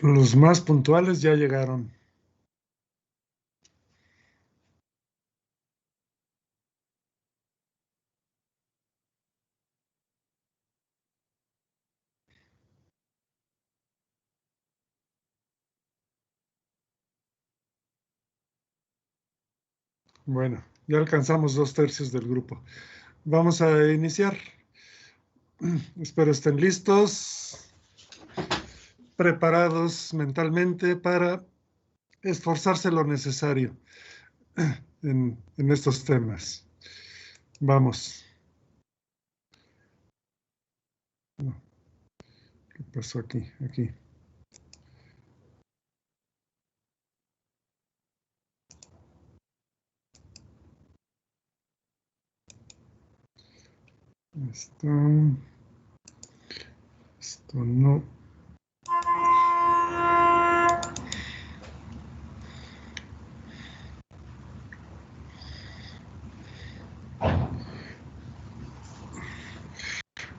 Los más puntuales ya llegaron. Bueno, ya alcanzamos 2/3 del grupo. Vamos a iniciar. Espero estén listos, preparados mentalmente para esforzarse lo necesario en estos temas. Vamos. ¿Qué pasó aquí? Aquí. Esto no.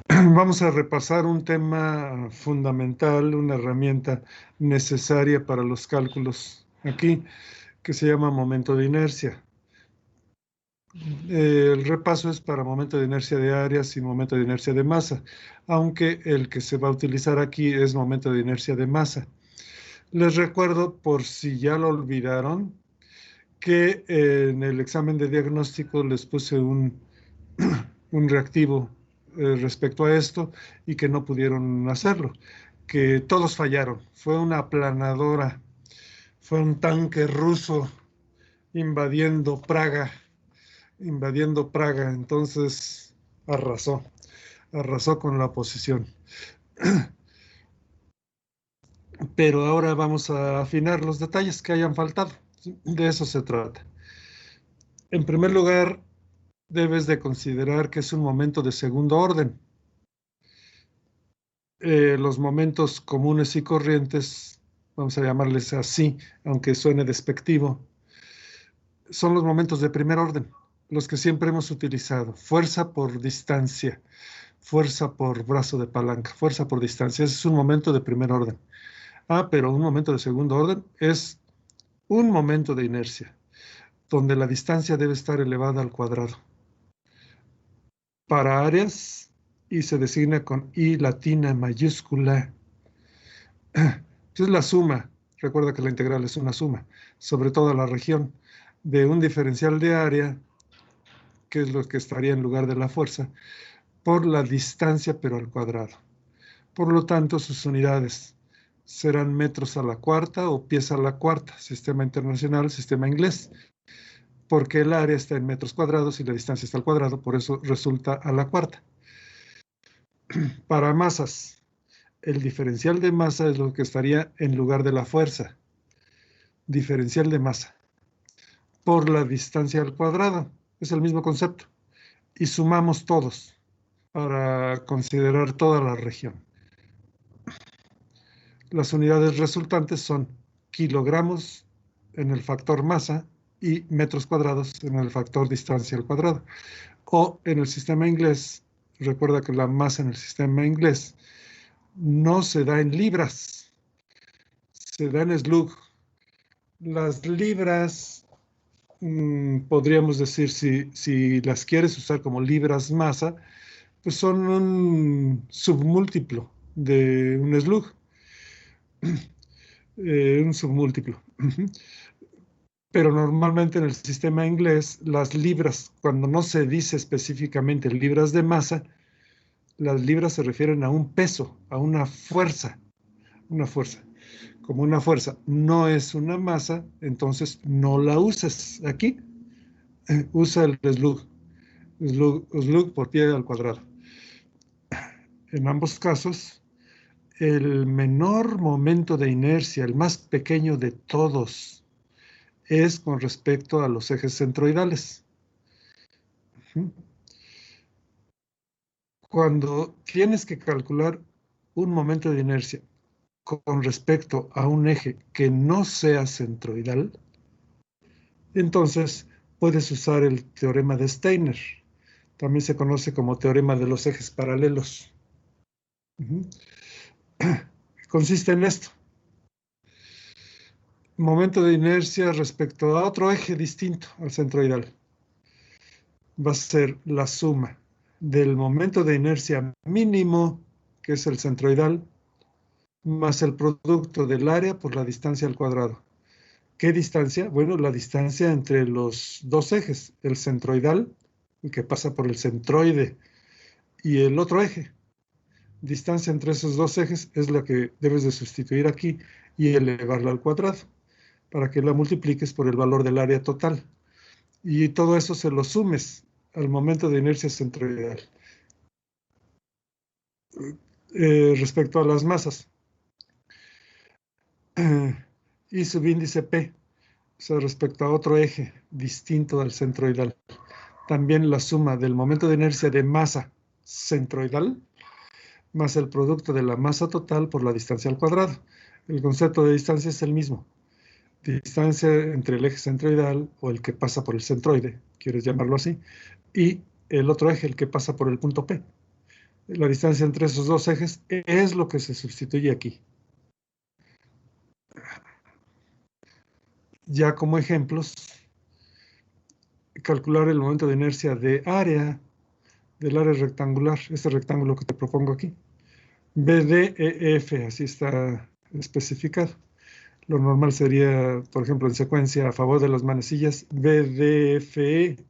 Vamos a repasar un tema fundamental, una herramienta necesaria para los cálculos aquí, que se llama momento de inercia. El repaso es para momento de inercia de áreas y momento de inercia de masa, aunque el que se va a utilizar aquí es momento de inercia de masa. Les recuerdo, por si ya lo olvidaron, que en el examen de diagnóstico les puse un reactivo respecto a esto y que no pudieron hacerlo, que todos fallaron. Fue una aplanadora, fue un tanque ruso invadiendo Praga, entonces arrasó con la oposición. Pero ahora vamos a afinar los detalles que hayan faltado. De eso se trata. En primer lugar, debes de considerar que es un momento de segundo orden. Los momentos comunes y corrientes, vamos a llamarles así, aunque suene despectivo, son los momentos de primer orden, los que siempre hemos utilizado. Fuerza por distancia, fuerza por brazo de palanca, fuerza por distancia. Ese es un momento de primer orden. Pero un momento de segundo orden es un momento de inercia, donde la distancia debe estar elevada al cuadrado. Para áreas, y se designa con I latina mayúscula. Entonces la suma, recuerda que la integral es una suma, sobre toda la región, de un diferencial de área, que es lo que estaría en lugar de la fuerza, por la distancia, pero al cuadrado. Por lo tanto, sus unidades serán metros a la cuarta o pies a la cuarta, sistema internacional, sistema inglés, porque el área está en metros cuadrados y la distancia está al cuadrado, por eso resulta a la cuarta. Para masas, el diferencial de masa es lo que estaría en lugar de la fuerza. Diferencial de masa por la distancia al cuadrado. Es el mismo concepto. Y sumamos todos para considerar toda la región. Las unidades resultantes son kilogramos en el factor masa y metros cuadrados en el factor distancia al cuadrado. O en el sistema inglés, recuerda que la masa en el sistema inglés no se da en libras, se da en slug. Las libras, podríamos decir, si las quieres usar como libras masa, pues son un submúltiplo de un slug, un submúltiplo. Pero normalmente en el sistema inglés, las libras, cuando no se dice específicamente libras de masa, las libras se refieren a un peso, a una fuerza. Como una fuerza no es una masa, entonces no la uses aquí. Usa el slug por pie al cuadrado. En ambos casos, el menor momento de inercia, el más pequeño de todos, es con respecto a los ejes centroidales. Cuando tienes que calcular un momento de inercia con respecto a un eje que no sea centroidal, entonces puedes usar el teorema de Steiner. También se conoce como teorema de los ejes paralelos. Consiste en esto. momento de inercia respecto a otro eje distinto al centroidal. Va a ser la suma del momento de inercia mínimo, que es el centroidal, más el producto del área por la distancia al cuadrado. ¿Qué distancia? Bueno, la distancia entre los dos ejes, el centroidal, el que pasa por el centroide, y el otro eje. Distancia entre esos dos ejes es la que debes de sustituir aquí y elevarla al cuadrado, para que la multipliques por el valor del área total. Y todo eso se lo sumes al momento de inercia centroidal. Respecto a las masas, y subíndice P, o sea, respecto a otro eje distinto al centroidal. También la suma del momento de inercia de masa centroidal más el producto de la masa total por la distancia al cuadrado. El concepto de distancia es el mismo. Distancia entre el eje centroidal o el que pasa por el centroide, quieres llamarlo así, y el otro eje, el que pasa por el punto P. La distancia entre esos dos ejes es lo que se sustituye aquí. Ya como ejemplos, calcular el momento de inercia de área, del área rectangular, este rectángulo que te propongo aquí. BDEF, así está especificado. Lo normal sería, por ejemplo, en secuencia a favor de las manecillas BDFE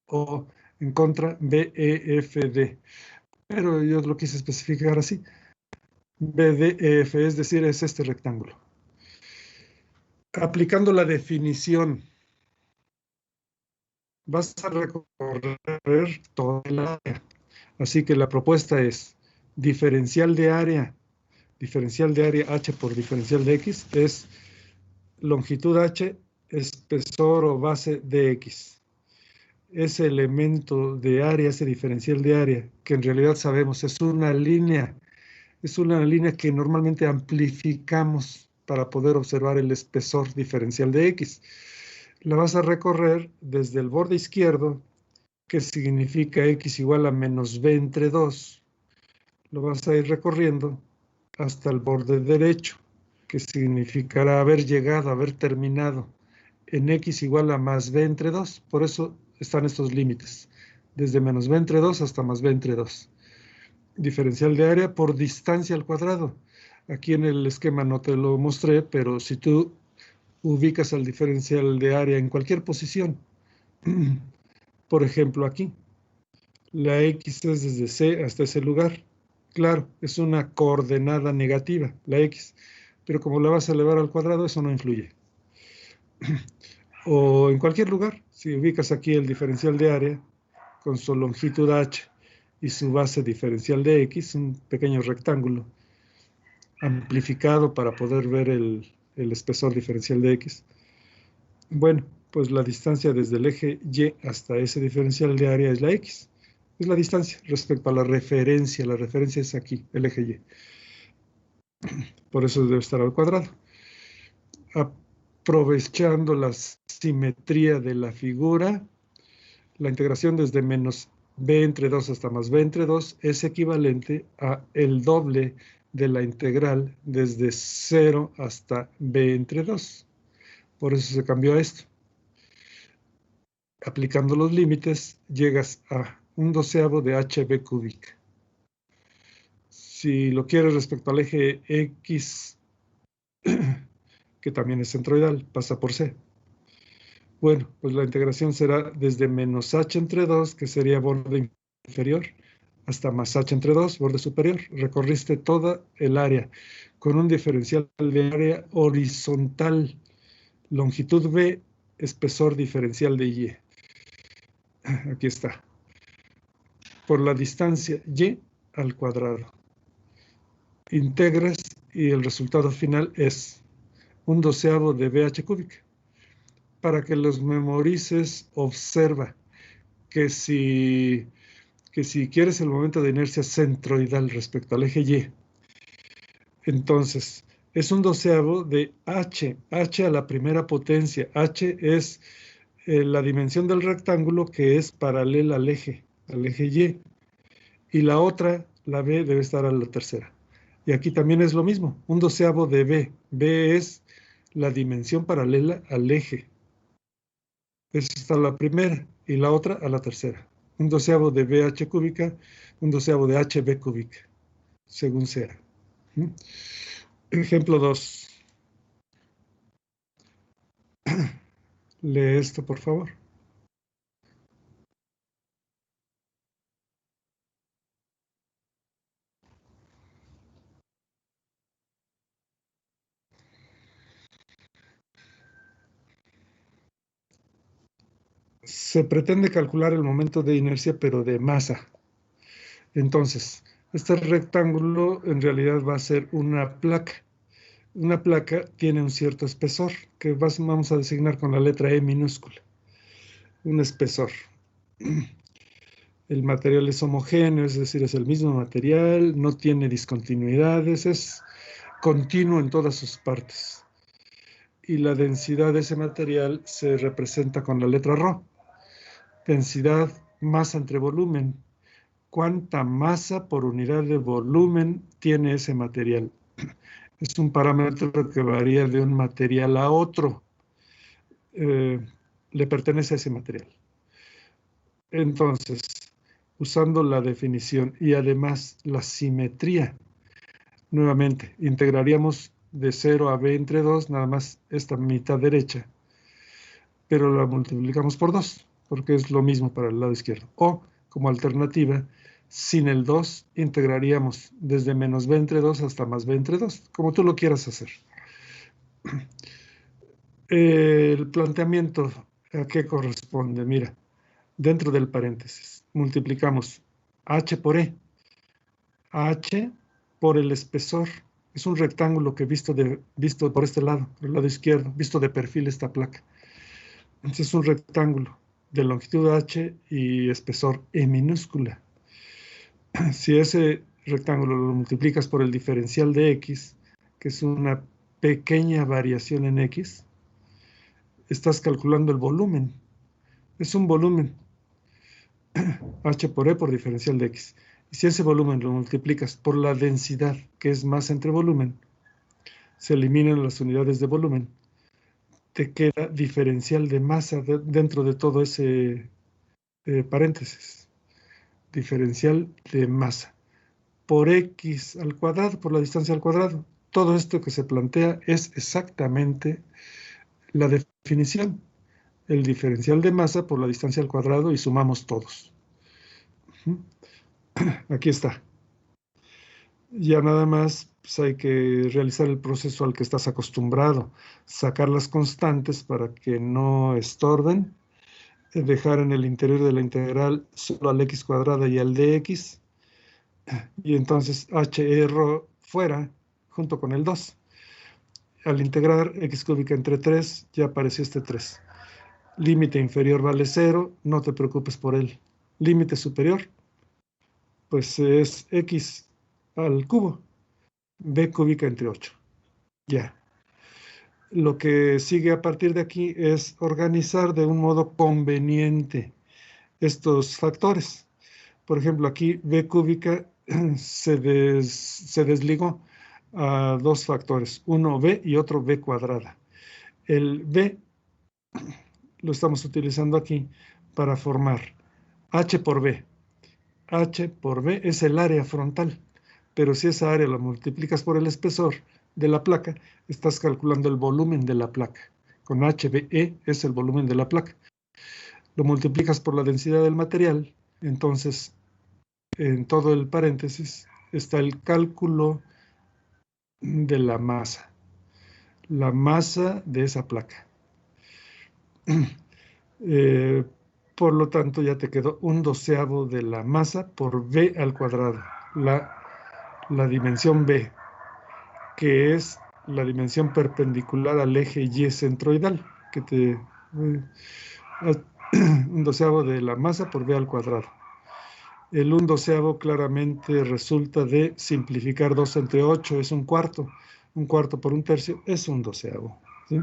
o en contra BEFD. Pero yo lo quise especificar así. BDEF, es decir, es este rectángulo. Aplicando la definición, vas a recorrer toda el área. Así que la propuesta es diferencial de área h por diferencial de x es longitud h, espesor o base de x. Ese elemento de área, ese diferencial de área, que en realidad sabemos es una línea que normalmente amplificamos para poder observar el espesor diferencial de x. La vas a recorrer desde el borde izquierdo, que significa x igual a menos b entre 2. Lo vas a ir recorriendo hasta el borde derecho, que significará haber llegado, haber terminado en x igual a más b entre 2. Por eso están estos límites, desde menos b entre 2 hasta más b entre 2. Diferencial de área por distancia al cuadrado. Aquí en el esquema no te lo mostré, pero si tú ubicas al diferencial de área en cualquier posición, por ejemplo aquí, la x es desde C hasta ese lugar. Claro, es una coordenada negativa, la x, pero como la vas a elevar al cuadrado, eso no influye. O en cualquier lugar, si ubicas aquí el diferencial de área con su longitud h y su base diferencial de x, un pequeño rectángulo amplificado para poder ver el espesor diferencial de x. Bueno, pues la distancia desde el eje y hasta ese diferencial de área es la x. Es la distancia respecto a la referencia. La referencia es aquí, el eje y. Por eso debe estar al cuadrado. Aprovechando la simetría de la figura, la integración desde menos b entre 2 hasta más b entre 2 es equivalente a el doble de la integral desde 0 hasta b entre 2. Por eso se cambió a esto. Aplicando los límites, llegas a 1/12 de hb cúbica. Si lo quieres respecto al eje x, que también es centroidal, pasa por c. Bueno, pues la integración será desde menos h entre 2, que sería borde inferior, hasta más h entre 2, borde superior. Recorriste toda el área con un diferencial de área horizontal, longitud b, espesor diferencial de y. Aquí está. Por la distancia y al cuadrado. Integras y el resultado final es 1/12 de bh cúbica. Para que los memorices, observa que si quieres el momento de inercia centroidal respecto al eje y, entonces es 1/12 de h a la primera potencia. H es la dimensión del rectángulo que es paralela al eje y la otra, la b, debe estar a la tercera. Y aquí también es lo mismo, 1/12 de b. B es la dimensión paralela al eje. Esa está la primera y la otra a la tercera. Un doceavo de BH cúbica, un doceavo de HB cúbica, según sea. Ejemplo 2. Lee esto, por favor. Se pretende calcular el momento de inercia, pero de masa. Entonces, este rectángulo en realidad va a ser una placa. Una placa tiene un cierto espesor, que vamos a designar con la letra E minúscula. Un espesor. El material es homogéneo, es decir, es el mismo material, no tiene discontinuidades, es continuo en todas sus partes. Y la densidad de ese material se representa con la letra ρ. Densidad, masa entre volumen. ¿Cuánta masa por unidad de volumen tiene ese material? Es un parámetro que varía de un material a otro. Le pertenece a ese material. Entonces, usando la definición y además la simetría, nuevamente, integraríamos de 0 a b entre 2, nada más esta mitad derecha, pero la multiplicamos por 2, porque es lo mismo para el lado izquierdo. O, como alternativa, sin el 2, integraríamos desde menos b entre 2 hasta más b entre 2, como tú lo quieras hacer. El planteamiento, ¿a qué corresponde? Mira, dentro del paréntesis, multiplicamos h por e. H por el espesor. Es un rectángulo que visto por este lado, por el lado izquierdo, visto de perfil esta placa. Entonces es un rectángulo de longitud h y espesor e minúscula. Si ese rectángulo lo multiplicas por el diferencial de x, que es una pequeña variación en x, estás calculando el volumen. Es un volumen, h por e por diferencial de x. Y si ese volumen lo multiplicas por la densidad, que es masa entre volumen, se eliminan las unidades de volumen, te queda diferencial de masa dentro de todo ese paréntesis. Diferencial de masa por x al cuadrado, por la distancia al cuadrado. Todo esto que se plantea es exactamente la definición. El diferencial de masa por la distancia al cuadrado y sumamos todos. Aquí está. Ya nada más pues hay que realizar el proceso al que estás acostumbrado, sacar las constantes para que no estorben, dejar en el interior de la integral solo al x cuadrada y al dx, y entonces HR fuera junto con el 2. Al integrar x cúbica entre 3, ya apareció este 3. Límite inferior vale 0, no te preocupes por él. Límite superior, pues es x al cubo, b cúbica entre 8. Ya. Lo que sigue a partir de aquí es organizar de un modo conveniente estos factores. Por ejemplo, aquí b cúbica se desligó a dos factores, uno b y otro b cuadrada. El b lo estamos utilizando aquí para formar h por b. H por b es el área frontal, pero si esa área la multiplicas por el espesor de la placa, estás calculando el volumen de la placa. Con HBE es el volumen de la placa. Lo multiplicas por la densidad del material, entonces en todo el paréntesis está el cálculo de la masa de esa placa. Eh, por lo tanto, ya te quedó un doceavo de la masa por b al cuadrado, la dimensión b, que es la dimensión perpendicular al eje y centroidal, que te un doceavo de la masa por b al cuadrado. El un doceavo claramente resulta de simplificar 2 entre 8, es un cuarto por un tercio es un doceavo. ¿Sí?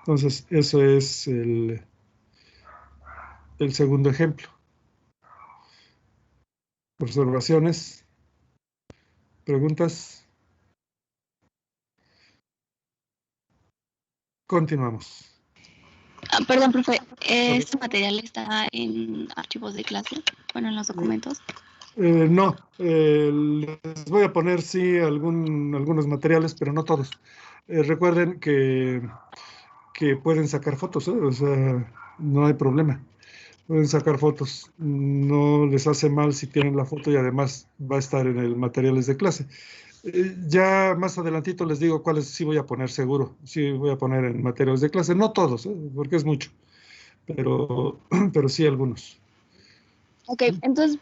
Entonces, eso es el segundo ejemplo. Observaciones, preguntas. Continuamos. Perdón, profe, ¿este material está en archivos de clase? Bueno, en los documentos. No, les voy a poner sí algunos materiales, pero no todos. Recuerden que pueden sacar fotos, o sea, no hay problema. Pueden sacar fotos, no les hace mal si tienen la foto y además va a estar en el materiales de clase. Ya más adelantito les digo cuáles sí voy a poner seguro, sí voy a poner en materiales de clase, no todos, porque es mucho, pero sí algunos. Ok, entonces,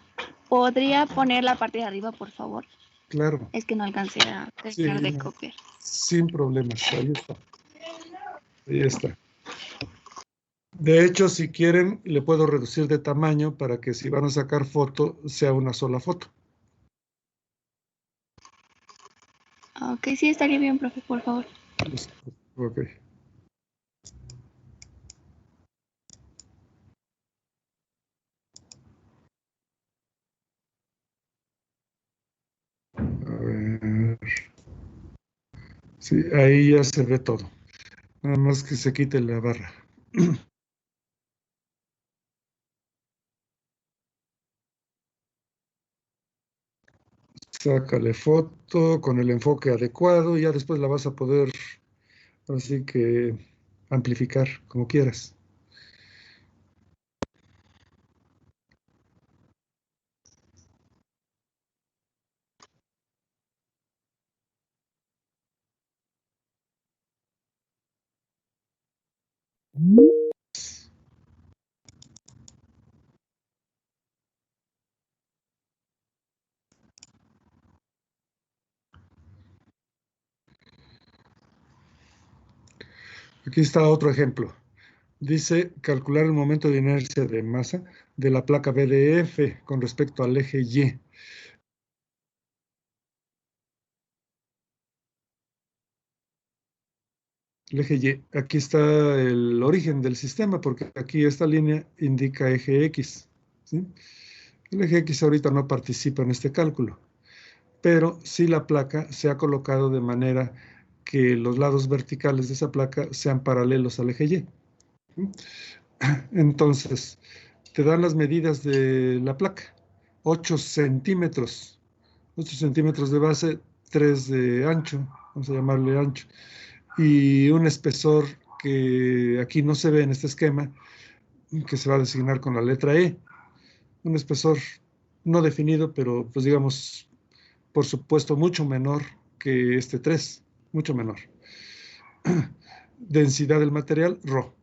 ¿podría poner la parte de arriba, por favor? Claro, Es que no alcancé a terminar sí, de copiar. sin problemas, ahí está, ahí está. De hecho, si quieren, le puedo reducir de tamaño para que si van a sacar foto, sea una sola foto. Ok, sí, estaría bien, profe, por favor. Ok. A ver. Sí, ahí ya se ve todo. Nada más que se quite la barra. Sácale foto con el enfoque adecuado y ya después la vas a poder, así que, amplificar como quieras. Aquí está otro ejemplo. Dice calcular el momento de inercia de masa de la placa BDF con respecto al eje Y. El eje Y, aquí está el origen del sistema, porque aquí esta línea indica eje X, ¿sí? El eje X ahorita no participa en este cálculo, pero sí la placa se ha colocado de manera que los lados verticales de esa placa sean paralelos al eje Y. Entonces, te dan las medidas de la placa, 8 centímetros, 8 centímetros de base, 3 de ancho, vamos a llamarle ancho, y un espesor que aquí no se ve en este esquema, que se va a designar con la letra E, un espesor no definido, pero pues digamos, por supuesto, mucho menor que este 3, mucho menor. Densidad del material, Rho.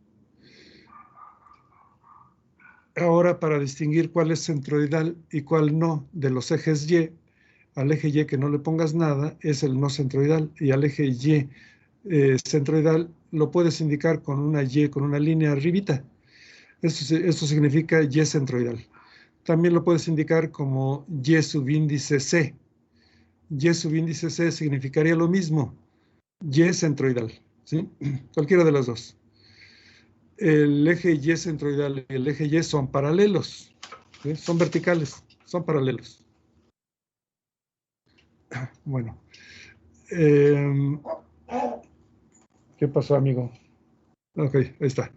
Ahora, para distinguir cuál es centroidal y cuál no de los ejes Y, al eje Y que no le pongas nada es el no centroidal, y al eje Y centroidal lo puedes indicar con una Y, con una línea arribita. Esto significa Y centroidal. También lo puedes indicar como Y subíndice C. Y subíndice C significaría lo mismo, Y centroidal, ¿sí? Cualquiera de las dos. El eje Y centroidal y el eje Y son paralelos, ¿sí? Son verticales, son paralelos. Bueno, ¿qué pasó, amigo? Ok, ahí está.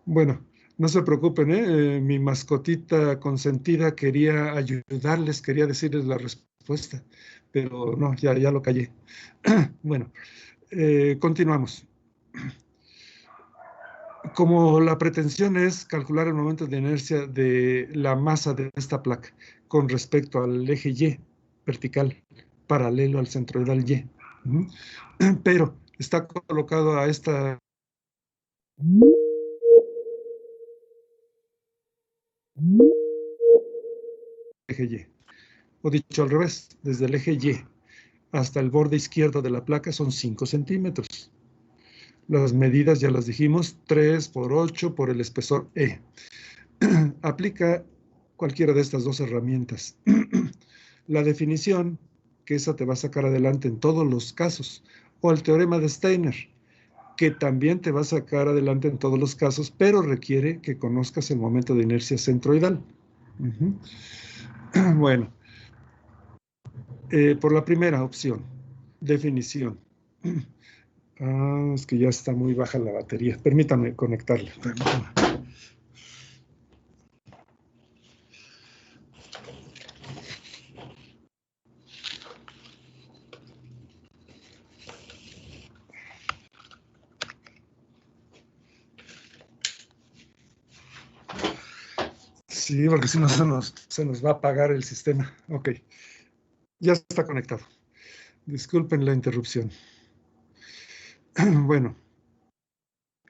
Bueno, no se preocupen, mi mascotita consentida quería ayudarles, quería decirles la respuesta, pero no, ya lo callé. Bueno, continuamos. Como la pretensión es calcular el momento de inercia de la masa de esta placa con respecto al eje Y vertical, paralelo al centroidal Y. Pero está colocado a esta eje Y. O dicho al revés, desde el eje Y hasta el borde izquierdo de la placa son 5 centímetros. Las medidas ya las dijimos, 3 por 8 por el espesor E. Aplica cualquiera de estas dos herramientas. La definición, que esa te va a sacar adelante en todos los casos, o el teorema de Steiner, que también te va a sacar adelante en todos los casos, pero requiere que conozcas el momento de inercia centroidal. Bueno, por la primera opción, definición. Ah, es que ya está muy baja la batería. Permítame conectarle. Permítame. Sí, porque si no se nos va a apagar el sistema. Ok, ya está conectado. Disculpen la interrupción. Bueno,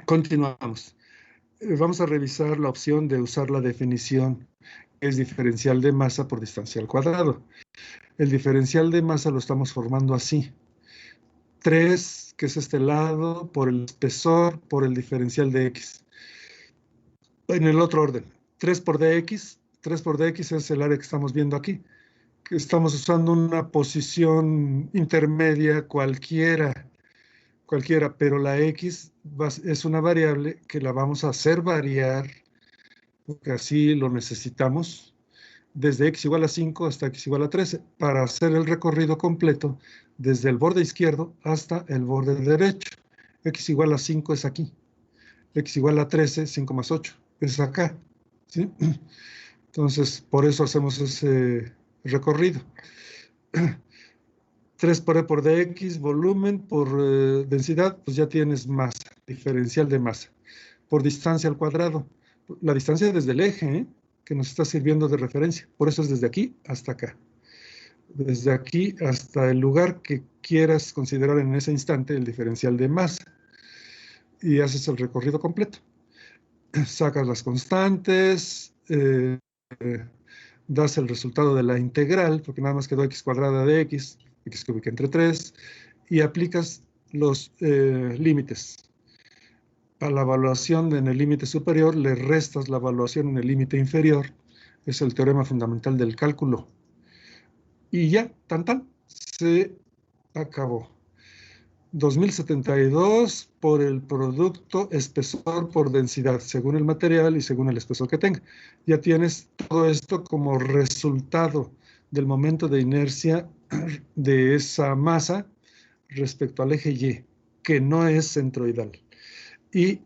continuamos. Vamos a revisar la opción de usar la definición, que es diferencial de masa por distancia al cuadrado. El diferencial de masa lo estamos formando así. 3, que es este lado, por el espesor, por el diferencial de x. En el otro orden, 3 por dx es el área que estamos viendo aquí. Que estamos usando una posición intermedia cualquiera, pero la x es una variable que la vamos a hacer variar, porque así lo necesitamos, desde x igual a 5 hasta x igual a 13, para hacer el recorrido completo desde el borde izquierdo hasta el borde derecho. X igual a 5 es aquí, x igual a 13, 5 más 8, es acá, ¿sí? Entonces, por eso hacemos ese recorrido. 3 por E por dx, volumen por densidad, pues ya tienes masa, diferencial de masa, por distancia al cuadrado. La distancia desde el eje, que nos está sirviendo de referencia. Por eso es desde aquí hasta acá. Desde aquí hasta el lugar que quieras considerar en ese instante el diferencial de masa. Y haces el recorrido completo. Sacas las constantes, das el resultado de la integral, porque nada más quedó x cuadrada de x cúbica entre 3, y aplicas los límites. A la evaluación en el límite superior le restas la evaluación en el límite inferior. Es el teorema fundamental del cálculo. Y ya, se acabó. 2072 por el producto espesor por densidad, según el material y según el espesor que tenga. Ya tienes todo esto como resultado del momento de inercia de esa masa respecto al eje Y, que no es centroidal. Y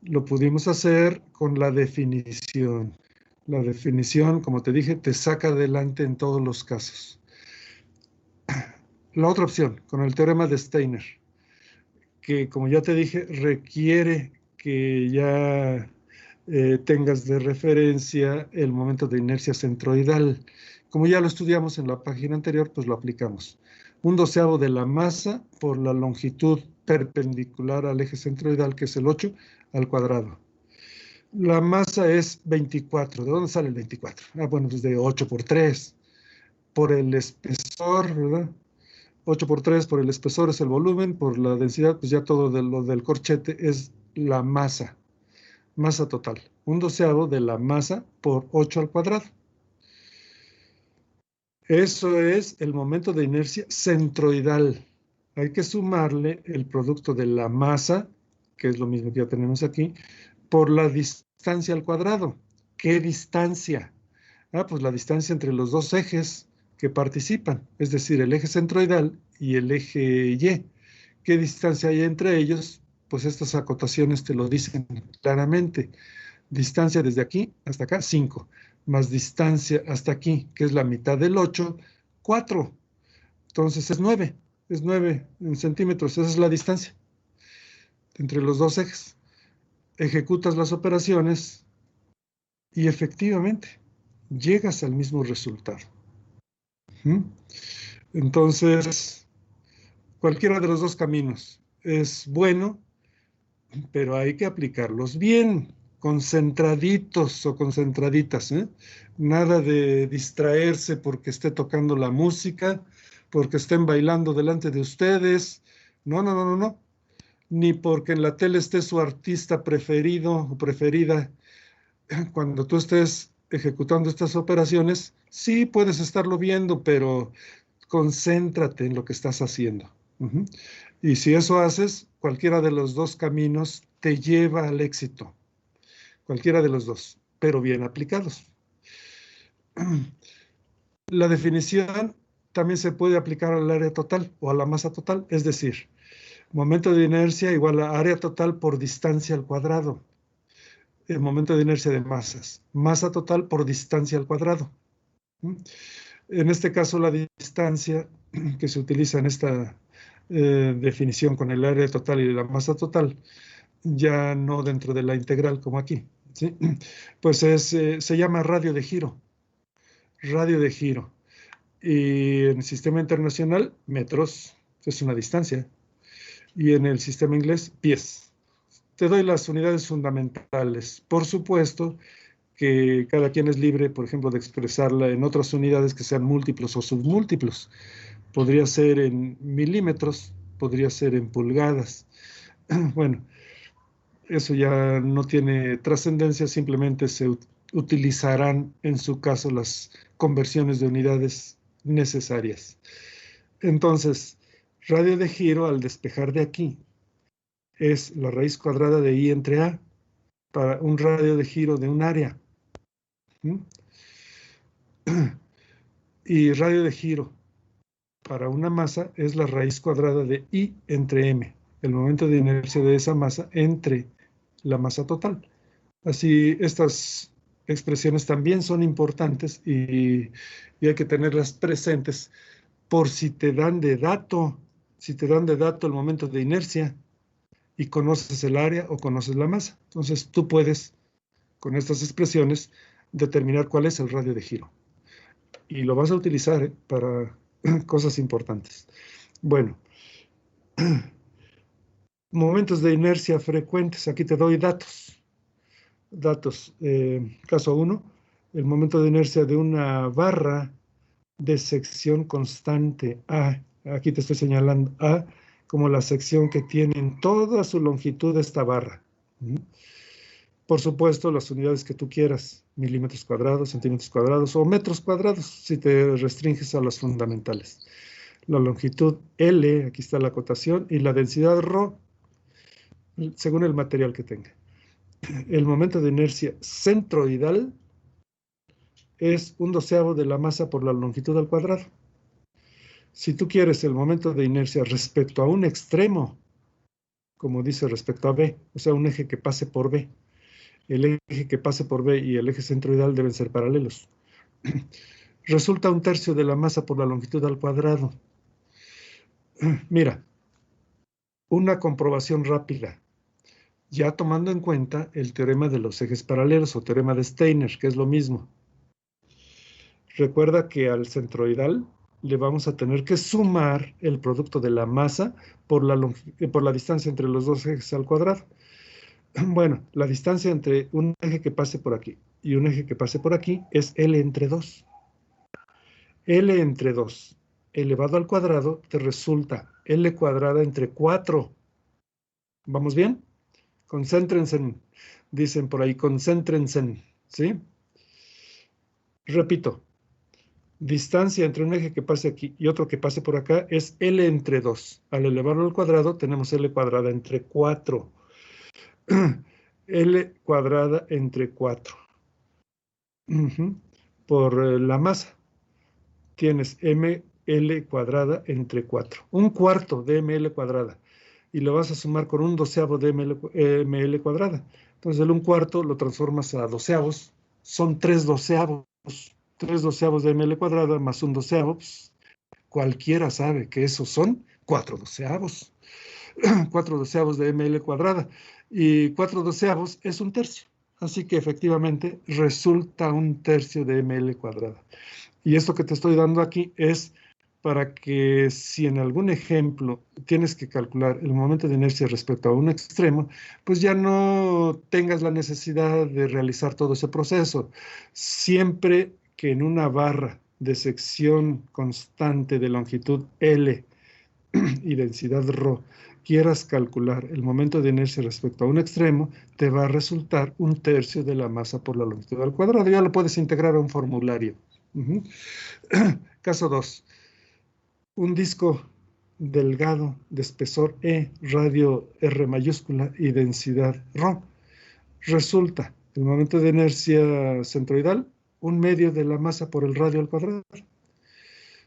lo pudimos hacer con la definición. La definición, como te dije, te saca adelante en todos los casos. La otra opción, con el teorema de Steiner, que como ya te dije, requiere que ya tengas de referencia el momento de inercia centroidal. Como ya lo estudiamos en la página anterior, pues lo aplicamos. 1/12 de la masa por la longitud perpendicular al eje centroidal, que es el 8 al cuadrado. La masa es 24. ¿De dónde sale el 24? Ah, bueno, pues de 8 por 3. Por el espesor, ¿verdad? 8 por 3 por el espesor es el volumen, por la densidad, pues ya todo lo del corchete es la masa total. 1/12 de la masa por 8 al cuadrado. Eso es el momento de inercia centroidal. Hay que sumarle el producto de la masa, que es lo mismo que ya tenemos aquí, por la distancia al cuadrado. ¿Qué distancia? Ah, pues la distancia entre los dos ejes que participan, es decir, el eje centroidal y el eje Y. ¿Qué distancia hay entre ellos? Pues estas acotaciones te lo dicen claramente. Distancia desde aquí hasta acá, 5, más distancia hasta aquí, que es la mitad del 8, 4. Entonces es 9 en centímetros, esa es la distancia entre los dos ejes. Ejecutas las operaciones y efectivamente llegas al mismo resultado. Entonces, cualquiera de los dos caminos es bueno, pero hay que aplicarlos bien, concentraditos o concentraditas, ¿eh? Nada de distraerse porque esté tocando la música, porque estén bailando delante de ustedes. No, no, no, no, no. Ni porque en la tele esté su artista preferido o preferida. Cuando tú estés ejecutando estas operaciones, sí puedes estarlo viendo, pero concéntrate en lo que estás haciendo. Y si eso haces, cualquiera de los dos caminos te lleva al éxito. Cualquiera de los dos, pero bien aplicados. La definición también se puede aplicar al área total o a la masa total, es decir, Momento de inercia igual a área total por distancia al cuadrado. El momento de inercia de masas. Masa total por distancia al cuadrado. En este caso, la distancia que se utiliza en esta definición con el área total y la masa total, ya no dentro de la integral como aquí, ¿sí? Pues se llama radio de giro. Radio de giro. Y en el sistema internacional, metros, es una distancia. Y en el sistema inglés, pies. Te doy las unidades fundamentales. Por supuesto que cada quien es libre, por ejemplo, de expresarla en otras unidades que sean múltiplos o submúltiplos. Podría ser en milímetros, podría ser en pulgadas. Bueno, eso ya no tiene trascendencia, simplemente se utilizarán en su caso las conversiones de unidades necesarias. Entonces, radio de giro al despejar de aquí es la raíz cuadrada de I entre A para un radio de giro de un área. Y radio de giro para una masa es la raíz cuadrada de I entre M, el momento de inercia de esa masa entre la masa total. Así, estas expresiones también son importantes y hay que tenerlas presentes por si te dan de dato, el momento de inercia y conoces el área o conoces la masa. Entonces, tú puedes, con estas expresiones, determinar cuál es el radio de giro. Y lo vas a utilizar para cosas importantes. Bueno, momentos de inercia frecuentes. Aquí te doy datos. Caso 1, el momento de inercia de una barra de sección constante A. Aquí te estoy señalando A como la sección que tiene en toda su longitud esta barra. Por supuesto, las unidades que tú quieras, milímetros cuadrados, centímetros cuadrados o metros cuadrados, si te restringes a las fundamentales. La longitud L, aquí está la acotación, y la densidad ρ, según el material que tenga. El momento de inercia centroidal es 1/12 de la masa por la longitud al cuadrado. Si tú quieres el momento de inercia respecto a un extremo, como dice respecto a B, o sea, un eje que pase por B, el eje que pase por B y el eje centroidal deben ser paralelos. Resulta 1/3 de la masa por la longitud al cuadrado. Mira, una comprobación rápida, ya tomando en cuenta el teorema de los ejes paralelos o teorema de Steiner, que es lo mismo. Recuerda que al centroidal le vamos a tener que sumar el producto de la masa por la distancia entre los dos ejes al cuadrado. Bueno, la distancia entre un eje que pase por aquí y un eje que pase por aquí es L entre 2. L entre 2 elevado al cuadrado te resulta L cuadrada entre 4. ¿Vamos bien? Concéntrense, dicen por ahí, concéntrense, ¿sí? Repito, distancia entre un eje que pase aquí y otro que pase por acá es L entre 2. Al elevarlo al cuadrado tenemos L cuadrada entre 4. L cuadrada entre 4. Por la masa tienes ml cuadrada entre 4. 1/4 de ml cuadrada. Y lo vas a sumar con 1/12 de ml cuadrada. Entonces el 1/4 lo transformas a doceavos. Son 3/12. 3/12 de ml cuadrada más 1/12. Pues, cualquiera sabe que esos son 4/12. 4/12 de ml cuadrada. Y 4/12 es 1/3. Así que efectivamente resulta 1/3 de ml cuadrada. Y esto que te estoy dando aquí es para que si en algún ejemplo tienes que calcular el momento de inercia respecto a un extremo, pues ya no tengas la necesidad de realizar todo ese proceso. Siempre que en una barra de sección constante de longitud L y densidad ρ quieras calcular el momento de inercia respecto a un extremo, te va a resultar 1/3 de la masa por la longitud al cuadrado. Ya lo puedes integrar a un formulario. Caso 2. Un disco delgado de espesor E, radio R mayúscula y densidad ρ. Resulta el momento de inercia centroidal 1/2 de la masa por el radio al cuadrado.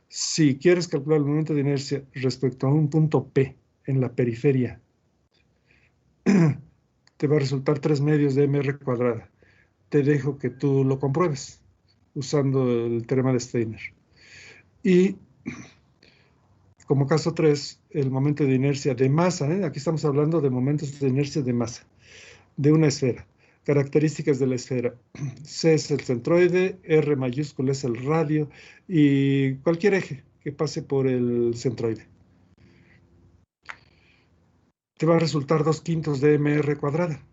Si quieres calcular el momento de inercia respecto a un punto P en la periferia. Te va a resultar 3 medios de mr cuadrada. Te dejo que tú lo compruebes usando el teorema de Steiner. Y como caso 3, el momento de inercia de masa, aquí estamos hablando de momentos de inercia de masa, de una esfera. Características de la esfera. C es el centroide, R mayúscula es el radio y cualquier eje que pase por el centroide. Te va a resultar 2/5 de mr cuadrada.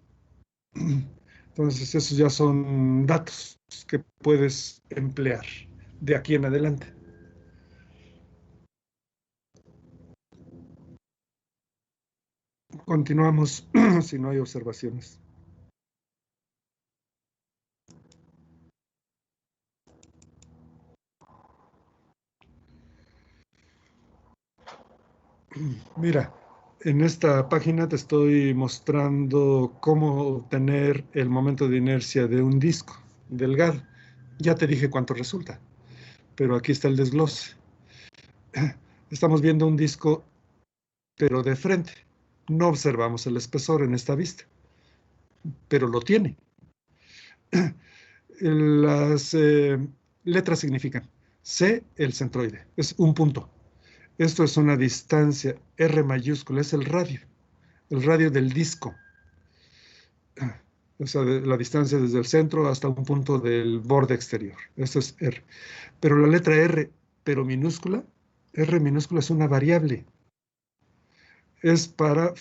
Entonces, esos ya son datos que puedes emplear de aquí en adelante. Continuamos si no hay observaciones. Mira, en esta página te estoy mostrando cómo obtener el momento de inercia de un disco delgado. Ya te dije cuánto resulta, pero aquí está el desglose. Estamos viendo un disco, pero de frente. No observamos el espesor en esta vista, pero lo tiene. Las letras significan C, el centroide, es un punto. Esto es una distancia, R mayúscula, es el radio del disco. O sea, la distancia desde el centro hasta un punto del borde exterior. Esto es R. Pero la letra R, pero minúscula, R minúscula es una variable. Es para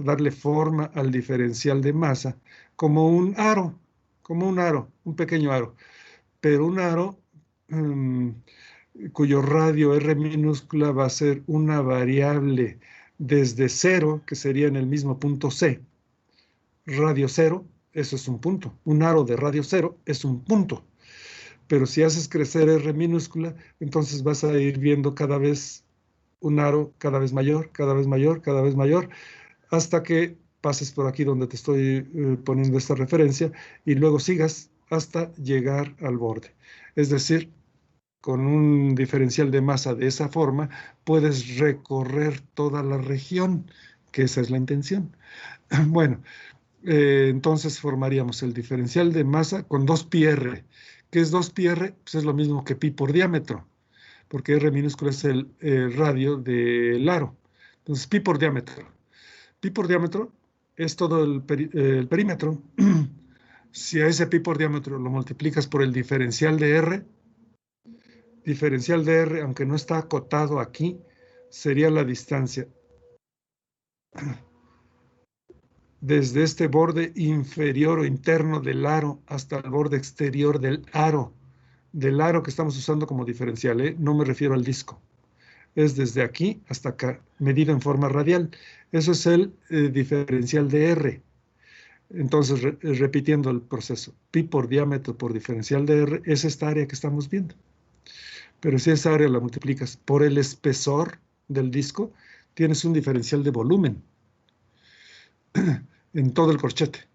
darle forma al diferencial de masa como un aro, un pequeño aro. Pero un aro cuyo radio R minúscula va a ser una variable desde 0, que sería en el mismo punto C. Radio 0, eso es un punto. Un aro de radio 0 es un punto. Pero si haces crecer R minúscula, entonces vas a ir viendo cada vez un aro cada vez mayor, cada vez mayor, cada vez mayor, hasta que pases por aquí donde te estoy poniendo esta referencia y luego sigas hasta llegar al borde. Es decir, con un diferencial de masa de esa forma, puedes recorrer toda la región, que esa es la intención. Bueno, entonces formaríamos el diferencial de masa con 2πr. ¿Qué es 2πr? Pues es lo mismo que pi por diámetro, porque R minúscula es el radio del aro. Entonces, pi por diámetro. Pi por diámetro es todo el perímetro. Si a ese pi por diámetro lo multiplicas por el diferencial de R, aunque no está acotado aquí, sería la distancia desde este borde inferior o interno del aro hasta el borde exterior del aro que estamos usando como diferencial, no me refiero al disco. Es desde aquí hasta acá, medido en forma radial. Eso es el diferencial de R. Entonces, repitiendo el proceso, pi por diámetro por diferencial de R es esta área que estamos viendo. Pero si esa área la multiplicas por el espesor del disco, tienes un diferencial de volumen en todo el corchete.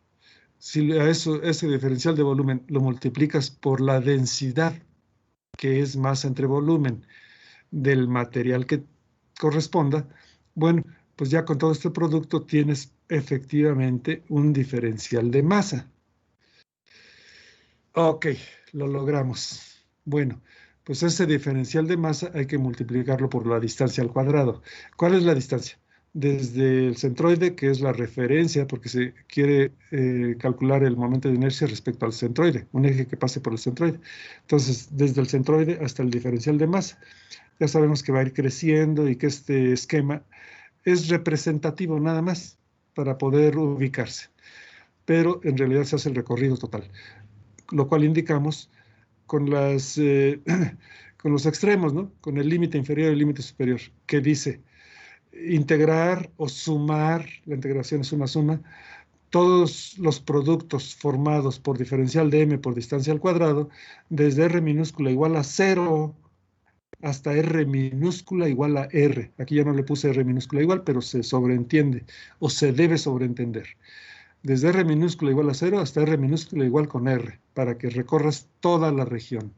Si a ese diferencial de volumen lo multiplicas por la densidad, que es masa entre volumen, del material que corresponda, bueno, pues ya con todo este producto tienes efectivamente un diferencial de masa. Ok, lo logramos. Bueno, pues ese diferencial de masa hay que multiplicarlo por la distancia al cuadrado. ¿Cuál es la distancia? Desde el centroide, que es la referencia, porque se quiere calcular el momento de inercia respecto al centroide, un eje que pase por el centroide. Entonces, desde el centroide hasta el diferencial de masa. Ya sabemos que va a ir creciendo y que este esquema es representativo nada más para poder ubicarse. Pero en realidad se hace el recorrido total, lo cual indicamos con, con los extremos, ¿no? Con el límite inferior y el límite superior, que dice integrar o sumar, la integración es una suma, todos los productos formados por diferencial de m por distancia al cuadrado, desde r minúscula igual a 0 hasta R minúscula igual a R. Aquí ya no le puse R minúscula igual, pero se sobreentiende o se debe sobreentender. Desde R minúscula igual a 0 hasta R minúscula igual con R, para que recorras toda la región.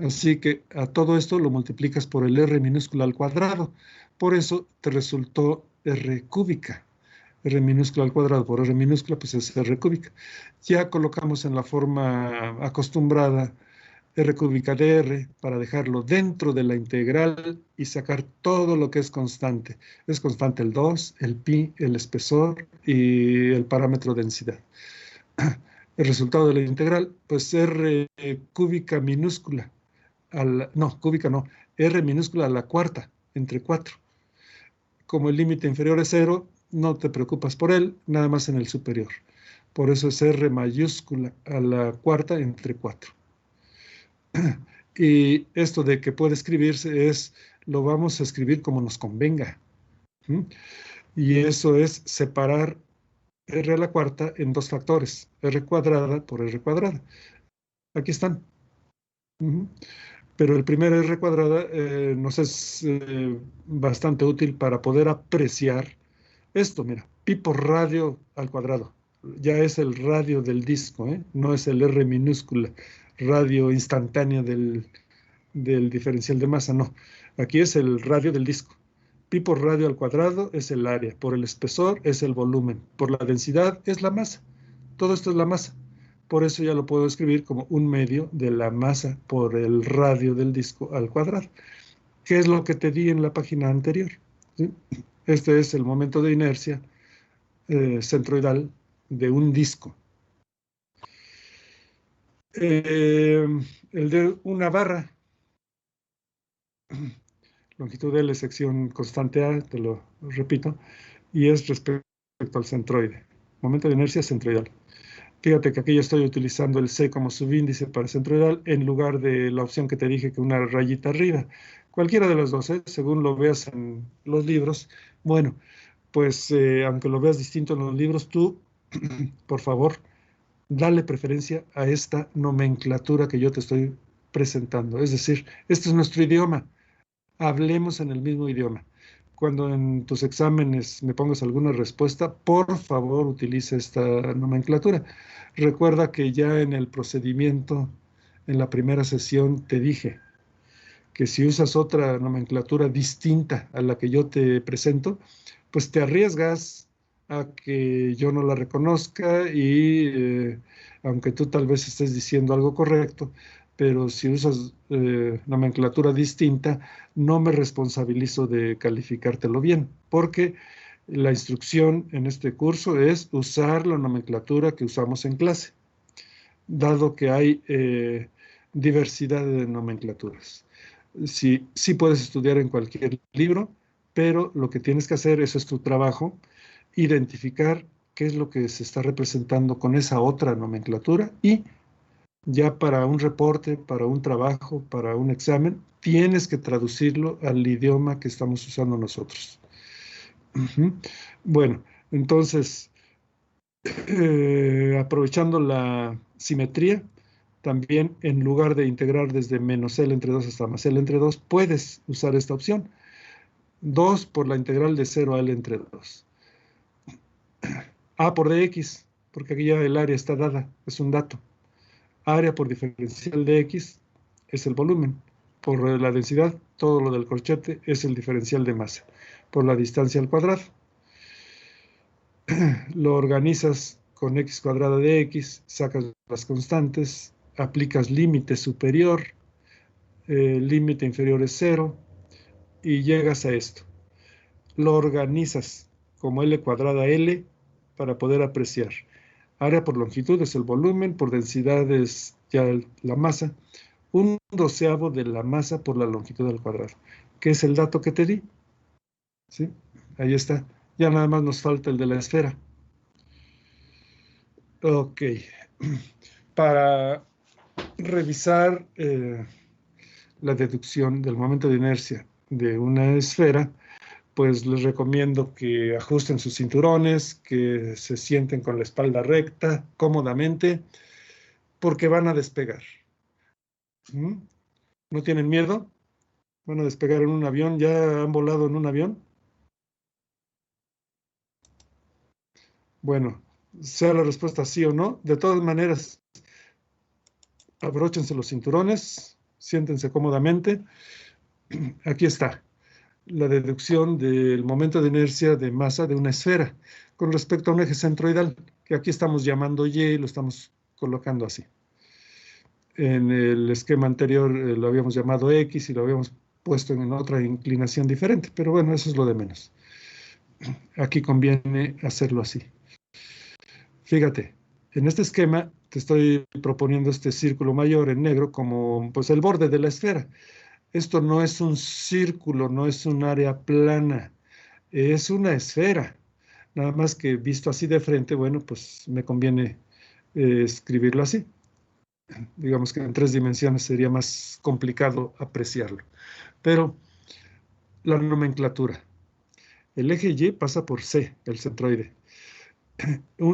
Así que a todo esto lo multiplicas por el R minúscula al cuadrado. Por eso te resultó R cúbica. R minúscula al cuadrado por R minúscula, pues es R cúbica. Ya colocamos en la forma acostumbrada R cúbica de R para dejarlo dentro de la integral y sacar todo lo que es constante. Es constante el 2, el pi, el espesor y el parámetro densidad. El resultado de la integral, pues R cúbica minúscula, no, cúbica no, R minúscula a la cuarta, entre 4. Como el límite inferior es 0, no te preocupas por él, nada más en el superior. Por eso es R mayúscula a la cuarta entre 4. Y esto de que puede escribirse lo vamos a escribir como nos convenga. Y eso es separar R a la cuarta en dos factores, R cuadrada por R cuadrada. Aquí están. Pero el primer R cuadrada nos es bastante útil para poder apreciar esto. Mira, pi por radio al cuadrado. Ya es el radio del disco, no es el R minúscula, radio instantáneo del diferencial de masa, no. Aquí es el radio del disco. Pi por radio al cuadrado es el área, por el espesor es el volumen, por la densidad es la masa. Todo esto es la masa. Por eso ya lo puedo escribir como un medio de la masa por el radio del disco al cuadrado. ¿Qué es lo que te di en la página anterior? ¿Sí? Este es el momento de inercia centroidal de un disco. El de una barra, longitud L, sección constante A, te lo repito, y es respecto al centroide. Momento de inercia centroidal. Fíjate que aquí yo estoy utilizando el C como subíndice para centroidal en lugar de la opción que te dije que una rayita arriba. Cualquiera de las dos, según lo veas en los libros. Bueno, pues aunque lo veas distinto en los libros, tú, por favor, dale preferencia a esta nomenclatura que yo te estoy presentando. Es decir, este es nuestro idioma. Hablemos en el mismo idioma. Cuando en tus exámenes me pongas alguna respuesta, por favor utilice esta nomenclatura. Recuerda que ya en el procedimiento, en la primera sesión, te dije que si usas otra nomenclatura distinta a la que yo te presento, pues te arriesgas a que yo no la reconozca y aunque tú tal vez estés diciendo algo correcto, pero si usas nomenclatura distinta, no me responsabilizo de calificártelo bien, porque la instrucción en este curso es usar la nomenclatura que usamos en clase, dado que hay diversidad de nomenclaturas. Sí puedes estudiar en cualquier libro, pero lo que tienes que hacer, eso es tu trabajo, identificar qué es lo que se está representando con esa otra nomenclatura y ya para un reporte, para un trabajo, para un examen, tienes que traducirlo al idioma que estamos usando nosotros. Bueno, entonces, aprovechando la simetría, también en lugar de integrar desde menos L entre 2 hasta más L entre 2, puedes usar esta opción. 2 por la integral de 0 a L entre 2. A por dx, porque aquí ya el área está dada, es un dato. Área por diferencial de x es el volumen. Por la densidad, todo lo del corchete es el diferencial de masa. Por la distancia al cuadrado. Lo organizas con x cuadrada de x, sacas las constantes, aplicas límite superior, límite inferior es 0, y llegas a esto. Lo organizas como L cuadrada L para poder apreciar. Área por longitud es el volumen, por densidad es ya la masa. 1/12 de la masa por la longitud al cuadrado, que es el dato que te di. ¿Sí? Ahí está. Ya nada más nos falta el de la esfera. Ok. Para revisar la deducción del momento de inercia de una esfera, pues les recomiendo que ajusten sus cinturones, que se sienten con la espalda recta, cómodamente, porque van a despegar. ¿No tienen miedo? ¿Van a despegar en un avión? ¿Ya han volado en un avión? Bueno, sea la respuesta sí o no. De todas maneras, abróchense los cinturones, Siéntense cómodamente. Aquí está la deducción del momento de inercia de masa de una esfera con respecto a un eje centroidal, que aquí estamos llamando Y y lo estamos colocando así. En el esquema anterior lo habíamos llamado X y lo habíamos puesto en otra inclinación diferente, pero bueno, eso es lo de menos. Aquí conviene hacerlo así. Fíjate, en este esquema te estoy proponiendo este círculo mayor en negro como pues el borde de la esfera. Esto no es un círculo, no es un área plana, es una esfera. Nada más que visto así de frente, bueno, pues me conviene escribirlo así. Digamos que en 3 dimensiones sería más complicado apreciarlo. Pero la nomenclatura. El eje Y pasa por C, el centroide.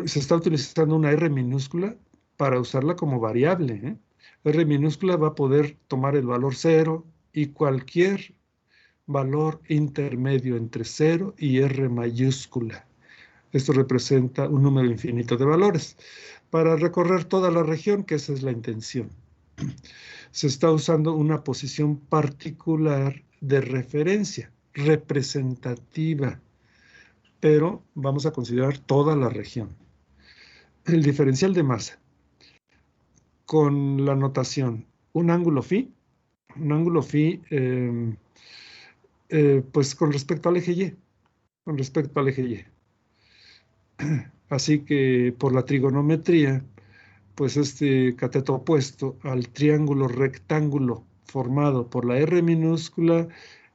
Se está utilizando una R minúscula para usarla como variable, ¿eh? R minúscula va a poder tomar el valor 0 y cualquier valor intermedio entre 0 y R mayúscula. Esto representa un número infinito de valores para recorrer toda la región, que esa es la intención. Se está usando una posición particular de referencia, representativa, pero vamos a considerar toda la región. El diferencial de masa con la notación un ángulo phi, pues con respecto al eje Y, con respecto al eje Y. Así que por la trigonometría, pues este cateto opuesto al triángulo rectángulo formado por la R minúscula,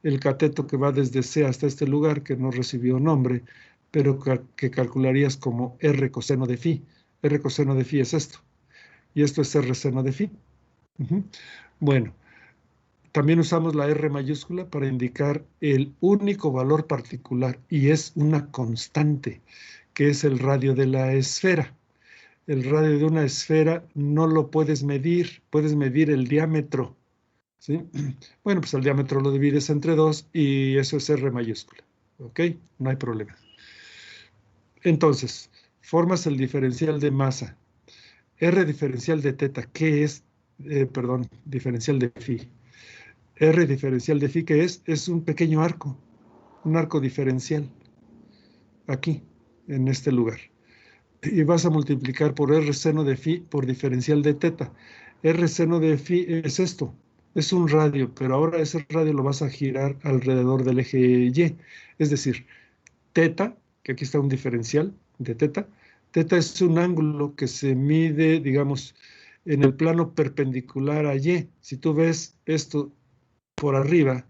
el cateto que va desde C hasta este lugar, que no recibió nombre, pero que calcularías como R coseno de phi. R coseno de phi es esto, y esto es R seno de phi. Bueno, también usamos la R mayúscula para indicar el único valor particular, y es una constante, que es el radio de la esfera. El radio de una esfera no lo puedes medir el diámetro, ¿sí? Bueno, pues el diámetro lo divides entre 2 y eso es R mayúscula, ¿ok? No hay problema. Entonces, formas el diferencial de masa. R diferencial de teta, ¿qué es? Diferencial de phi. R diferencial de phi, ¿qué es? Es un pequeño arco, un arco diferencial, aquí, en este lugar. Y vas a multiplicar por R seno de phi por diferencial de teta. R seno de phi es esto, es un radio, pero ahora ese radio lo vas a girar alrededor del eje Y. Es decir, teta, que aquí está un diferencial de teta, teta es un ángulo que se mide, digamos, en el plano perpendicular a Y. Si tú ves esto por arriba,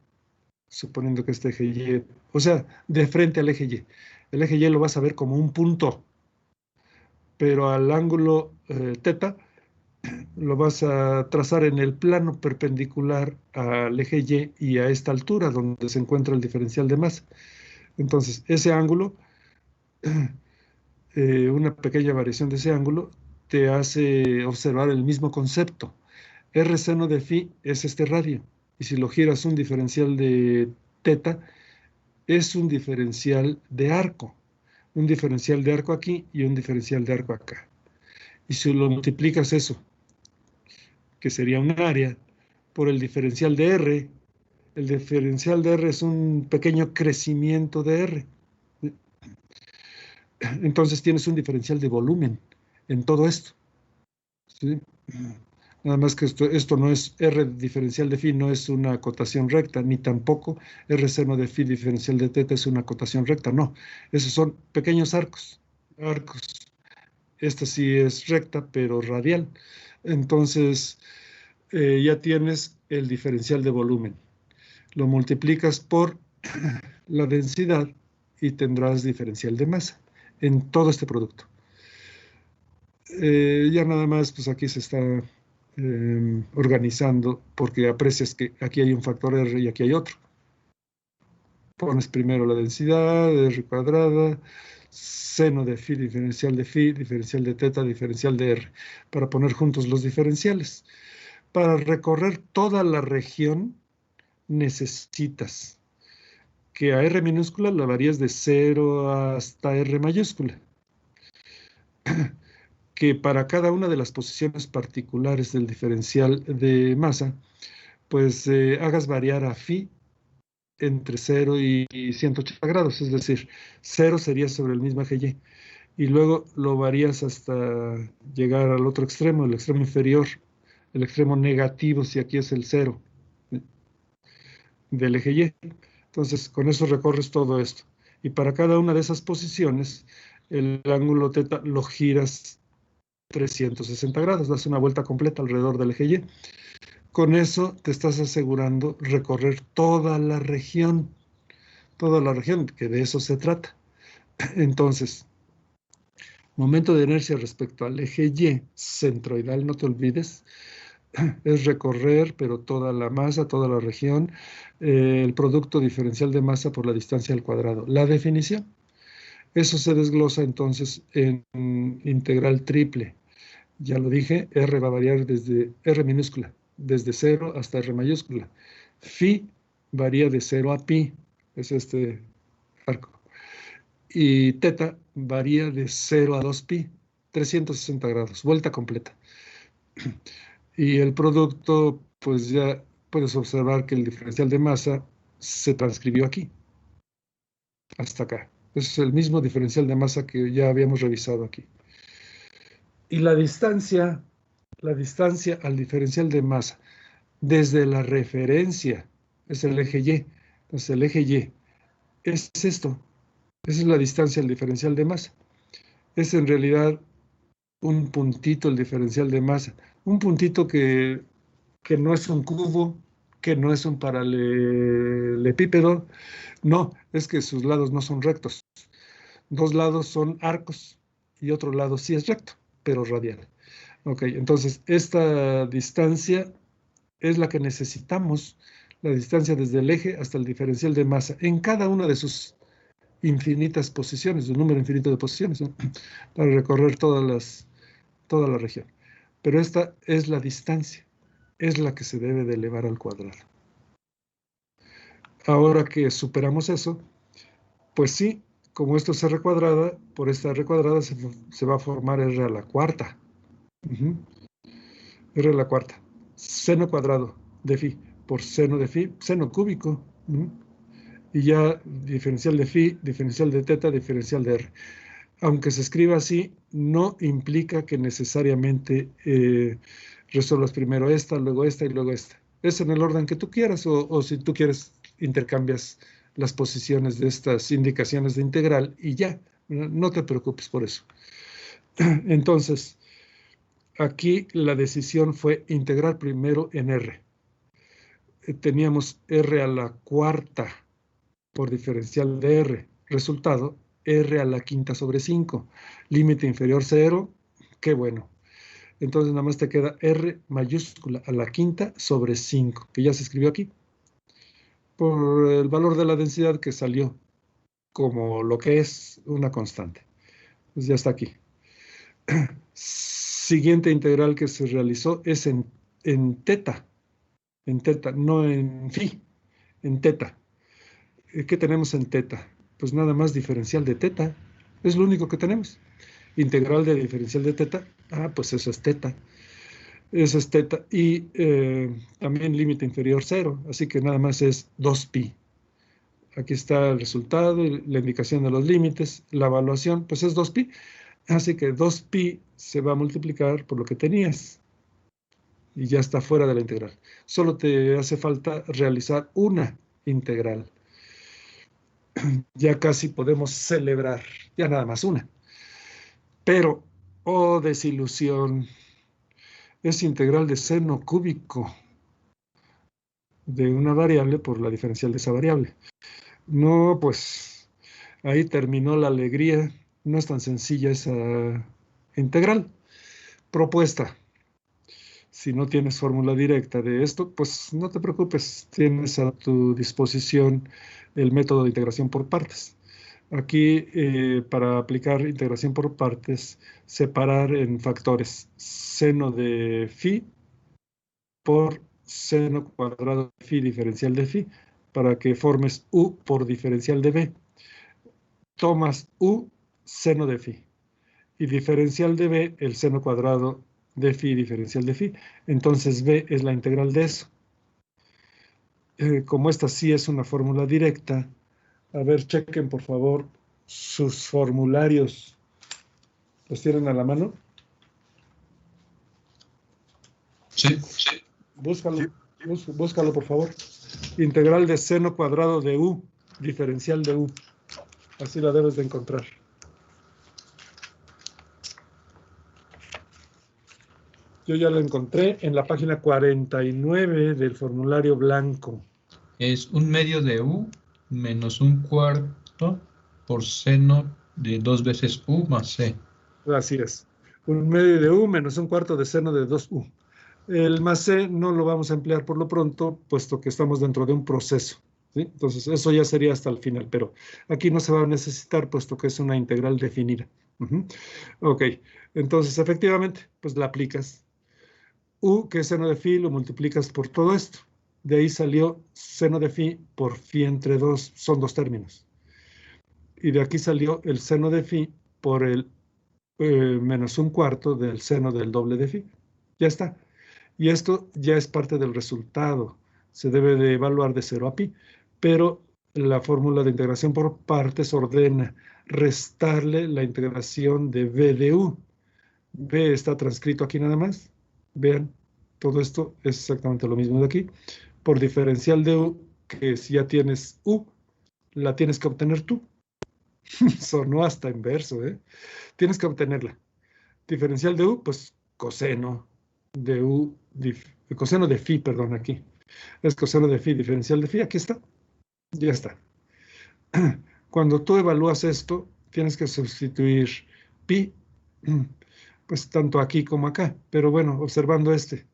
suponiendo que este eje Y, o sea, de frente al eje Y, el eje Y lo vas a ver como un punto, pero al ángulo teta lo vas a trazar en el plano perpendicular al eje Y y a esta altura donde se encuentra el diferencial de masa. Entonces, ese ángulo, una pequeña variación de ese ángulo, te hace observar el mismo concepto. R seno de phi es este radio, y si lo giras un diferencial de teta, es un diferencial de arco. Un diferencial de arco aquí y un diferencial de arco acá. Y si lo multiplicas eso, que sería un área, por el diferencial de R, el diferencial de R es un pequeño crecimiento de R. Entonces tienes un diferencial de volumen en todo esto, ¿sí? Nada más que esto no es R diferencial de phi, no es una acotación recta, ni tampoco R seno de phi diferencial de teta es una acotación recta, no. Esos son pequeños arcos. Esta sí es recta, pero radial. Entonces, ya tienes el diferencial de volumen. Lo multiplicas por la densidad y tendrás diferencial de masa en todo este producto. Ya nada más, pues aquí se está organizando porque aprecias que aquí hay un factor R y aquí hay otro. Pones primero la densidad, R cuadrada, seno de phi, diferencial de teta, diferencial de R, para poner juntos los diferenciales. Para recorrer toda la región necesitas que a R minúscula la varías de 0 hasta R mayúscula, que para cada una de las posiciones particulares del diferencial de masa, pues hagas variar a phi entre 0 y 180 grados, es decir, 0 sería sobre el mismo eje Y, y luego lo varías hasta llegar al otro extremo, el extremo inferior, el extremo negativo, si aquí es el 0 del eje Y. Entonces, con eso recorres todo esto. Y para cada una de esas posiciones, el ángulo θ lo giras 360 grados, das una vuelta completa alrededor del eje Y. Con eso te estás asegurando recorrer toda la región, que de eso se trata. Entonces, momento de inercia respecto al eje Y centroidal, no te olvides, es recorrer, pero toda la masa, toda la región, el producto diferencial de masa por la distancia al cuadrado. La definición, eso se desglosa entonces en integral triple. Ya lo dije, R va a variar desde R minúscula, desde 0 hasta R mayúscula. Phi varía de 0 a pi, es este arco. Y θ varía de 0 a 2pi, 360 grados, vuelta completa. Y el producto, pues ya puedes observar que el diferencial de masa se transcribió aquí, hasta acá. Es el mismo diferencial de masa que ya habíamos revisado aquí. Y la distancia al diferencial de masa desde la referencia es el eje Y. Entonces el eje Y es esto. Esa es la distancia al diferencial de masa. Es en realidad un puntito el diferencial de masa. Un puntito que no es un cubo, que no es un paralelepípedo. No, es que sus lados no son rectos. Dos lados son arcos y otro lado sí es recto, pero radial. Ok, entonces esta distancia es la que necesitamos, la distancia desde el eje hasta el diferencial de masa, en cada una de sus infinitas posiciones, un número infinito de posiciones, ¿no? Para recorrer toda la región. Pero esta es la distancia, es la que se debe de elevar al cuadrado. Ahora que superamos eso, pues sí, como esto es R cuadrada, por esta R cuadrada se va a formar R a la cuarta. R a la cuarta. Seno cuadrado de phi por seno de phi, seno cúbico. Y ya diferencial de phi, diferencial de θ, diferencial de R. Aunque se escriba así, no implica que necesariamente resuelvas primero esta, luego esta y luego esta. Es en el orden que tú quieras, o si tú quieres, intercambias las posiciones de estas indicaciones de integral y ya, no te preocupes por eso. Entonces, aquí la decisión fue integrar primero en R. Teníamos R a la cuarta por diferencial de R. Resultado, R a la quinta sobre 5. Límite inferior 0, qué bueno. Entonces nada más te queda R mayúscula a la quinta sobre 5, que ya se escribió aquí, por el valor de la densidad que salió como lo que es una constante. Pues ya está aquí. Siguiente integral que se realizó es en θ, no en phi, en θ. ¿Qué tenemos en θ? Pues nada más diferencial de θ, es lo único que tenemos. Integral de diferencial de θ, pues eso es θ. Eso es θ. Y también límite inferior 0, así que nada más es 2pi. Aquí está el resultado, la indicación de los límites, la evaluación, pues es 2pi. Así que 2pi se va a multiplicar por lo que tenías. Y ya está fuera de la integral. Solo te hace falta realizar una integral. Ya casi podemos celebrar, ya nada más una. Pero, oh desilusión, es integral de seno cúbico de una variable por la diferencial de esa variable. No, pues ahí terminó la alegría. No es tan sencilla esa integral propuesta. Si no tienes fórmula directa de esto, pues no te preocupes, tienes a tu disposición el método de integración por partes. Aquí, para aplicar integración por partes, separar en factores seno de phi por seno cuadrado de phi diferencial de phi, para que formes u por diferencial de b. Tomas u seno de phi y diferencial de b el seno cuadrado de phi diferencial de phi. Entonces b es la integral de eso. como esta sí es una fórmula directa, a ver, chequen por favor sus formularios. ¿Los tienen a la mano? Sí. Búscalo, búscalo por favor. Integral de seno cuadrado de u, diferencial de u. Así la debes de encontrar. Yo ya la encontré en la página 49 del formulario blanco. Es 1/2 de u menos 1/4 por seno de 2 veces u más c. Así es. 1/2 de u menos 1/4 de seno de 2u. El más c no lo vamos a emplear por lo pronto, puesto que estamos dentro de un proceso, ¿sí? Entonces, eso ya sería hasta el final, pero aquí no se va a necesitar, puesto que es una integral definida. Ok, entonces, efectivamente, pues la aplicas. U, que es seno de phi, lo multiplicas por todo esto. De ahí salió seno de phi por phi entre 2, son dos términos. Y de aquí salió el seno de phi por el menos 1/4 del seno del doble de phi. Ya está. Y esto ya es parte del resultado. Se debe de evaluar de 0 a pi, pero la fórmula de integración por partes ordena restarle la integración de b de u. B está transcrito aquí nada más. Vean, todo esto es exactamente lo mismo de aquí. Por diferencial de u, que si ya tienes u, la tienes que obtener tú. Sonó hasta en verso, ¿eh? Tienes que obtenerla. Diferencial de u, pues coseno de u, coseno de phi, perdón, aquí. Es coseno de phi, diferencial de phi, aquí está. Ya está. Cuando tú evalúas esto, tienes que sustituir pi, pues tanto aquí como acá. Pero bueno, observando este,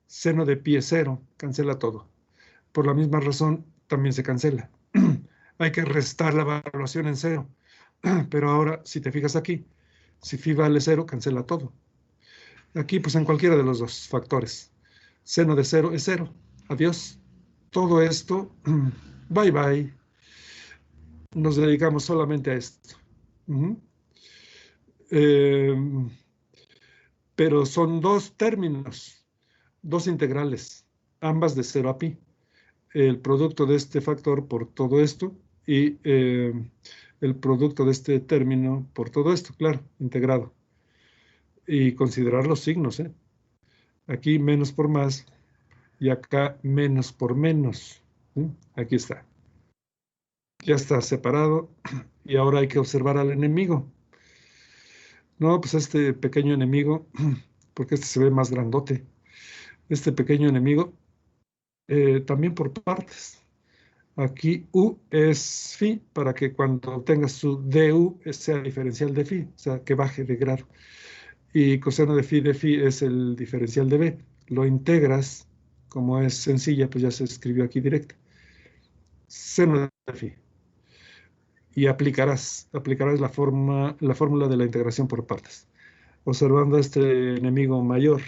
seno de pi es 0, cancela todo. Por la misma razón, también se cancela. Hay que restar la evaluación en 0. Pero ahora, si te fijas aquí, si phi vale 0, cancela todo. Aquí, pues en cualquiera de los dos factores. Seno de 0 es 0. Adiós. Todo esto, bye bye. Nos dedicamos solamente a esto. Pero son dos términos, dos integrales, ambas de 0 a pi. El producto de este factor por todo esto y el producto de este término por todo esto, claro, integrado. Y considerar los signos, ¿eh? Aquí menos por más y acá menos por menos. ¿Sí? Aquí está. Ya está separado y ahora hay que observar al enemigo. No, pues este pequeño enemigo, porque este se ve más grandote. Este pequeño enemigo, también por partes. Aquí U es phi para que cuando obtengas su du sea diferencial de phi, o sea, que baje de grado. Y coseno de phi es el diferencial de b. Lo integras, como es sencilla, pues ya se escribió aquí directo. Seno de phi. Y aplicarás la fórmula de la integración por partes. Observando a este enemigo mayor.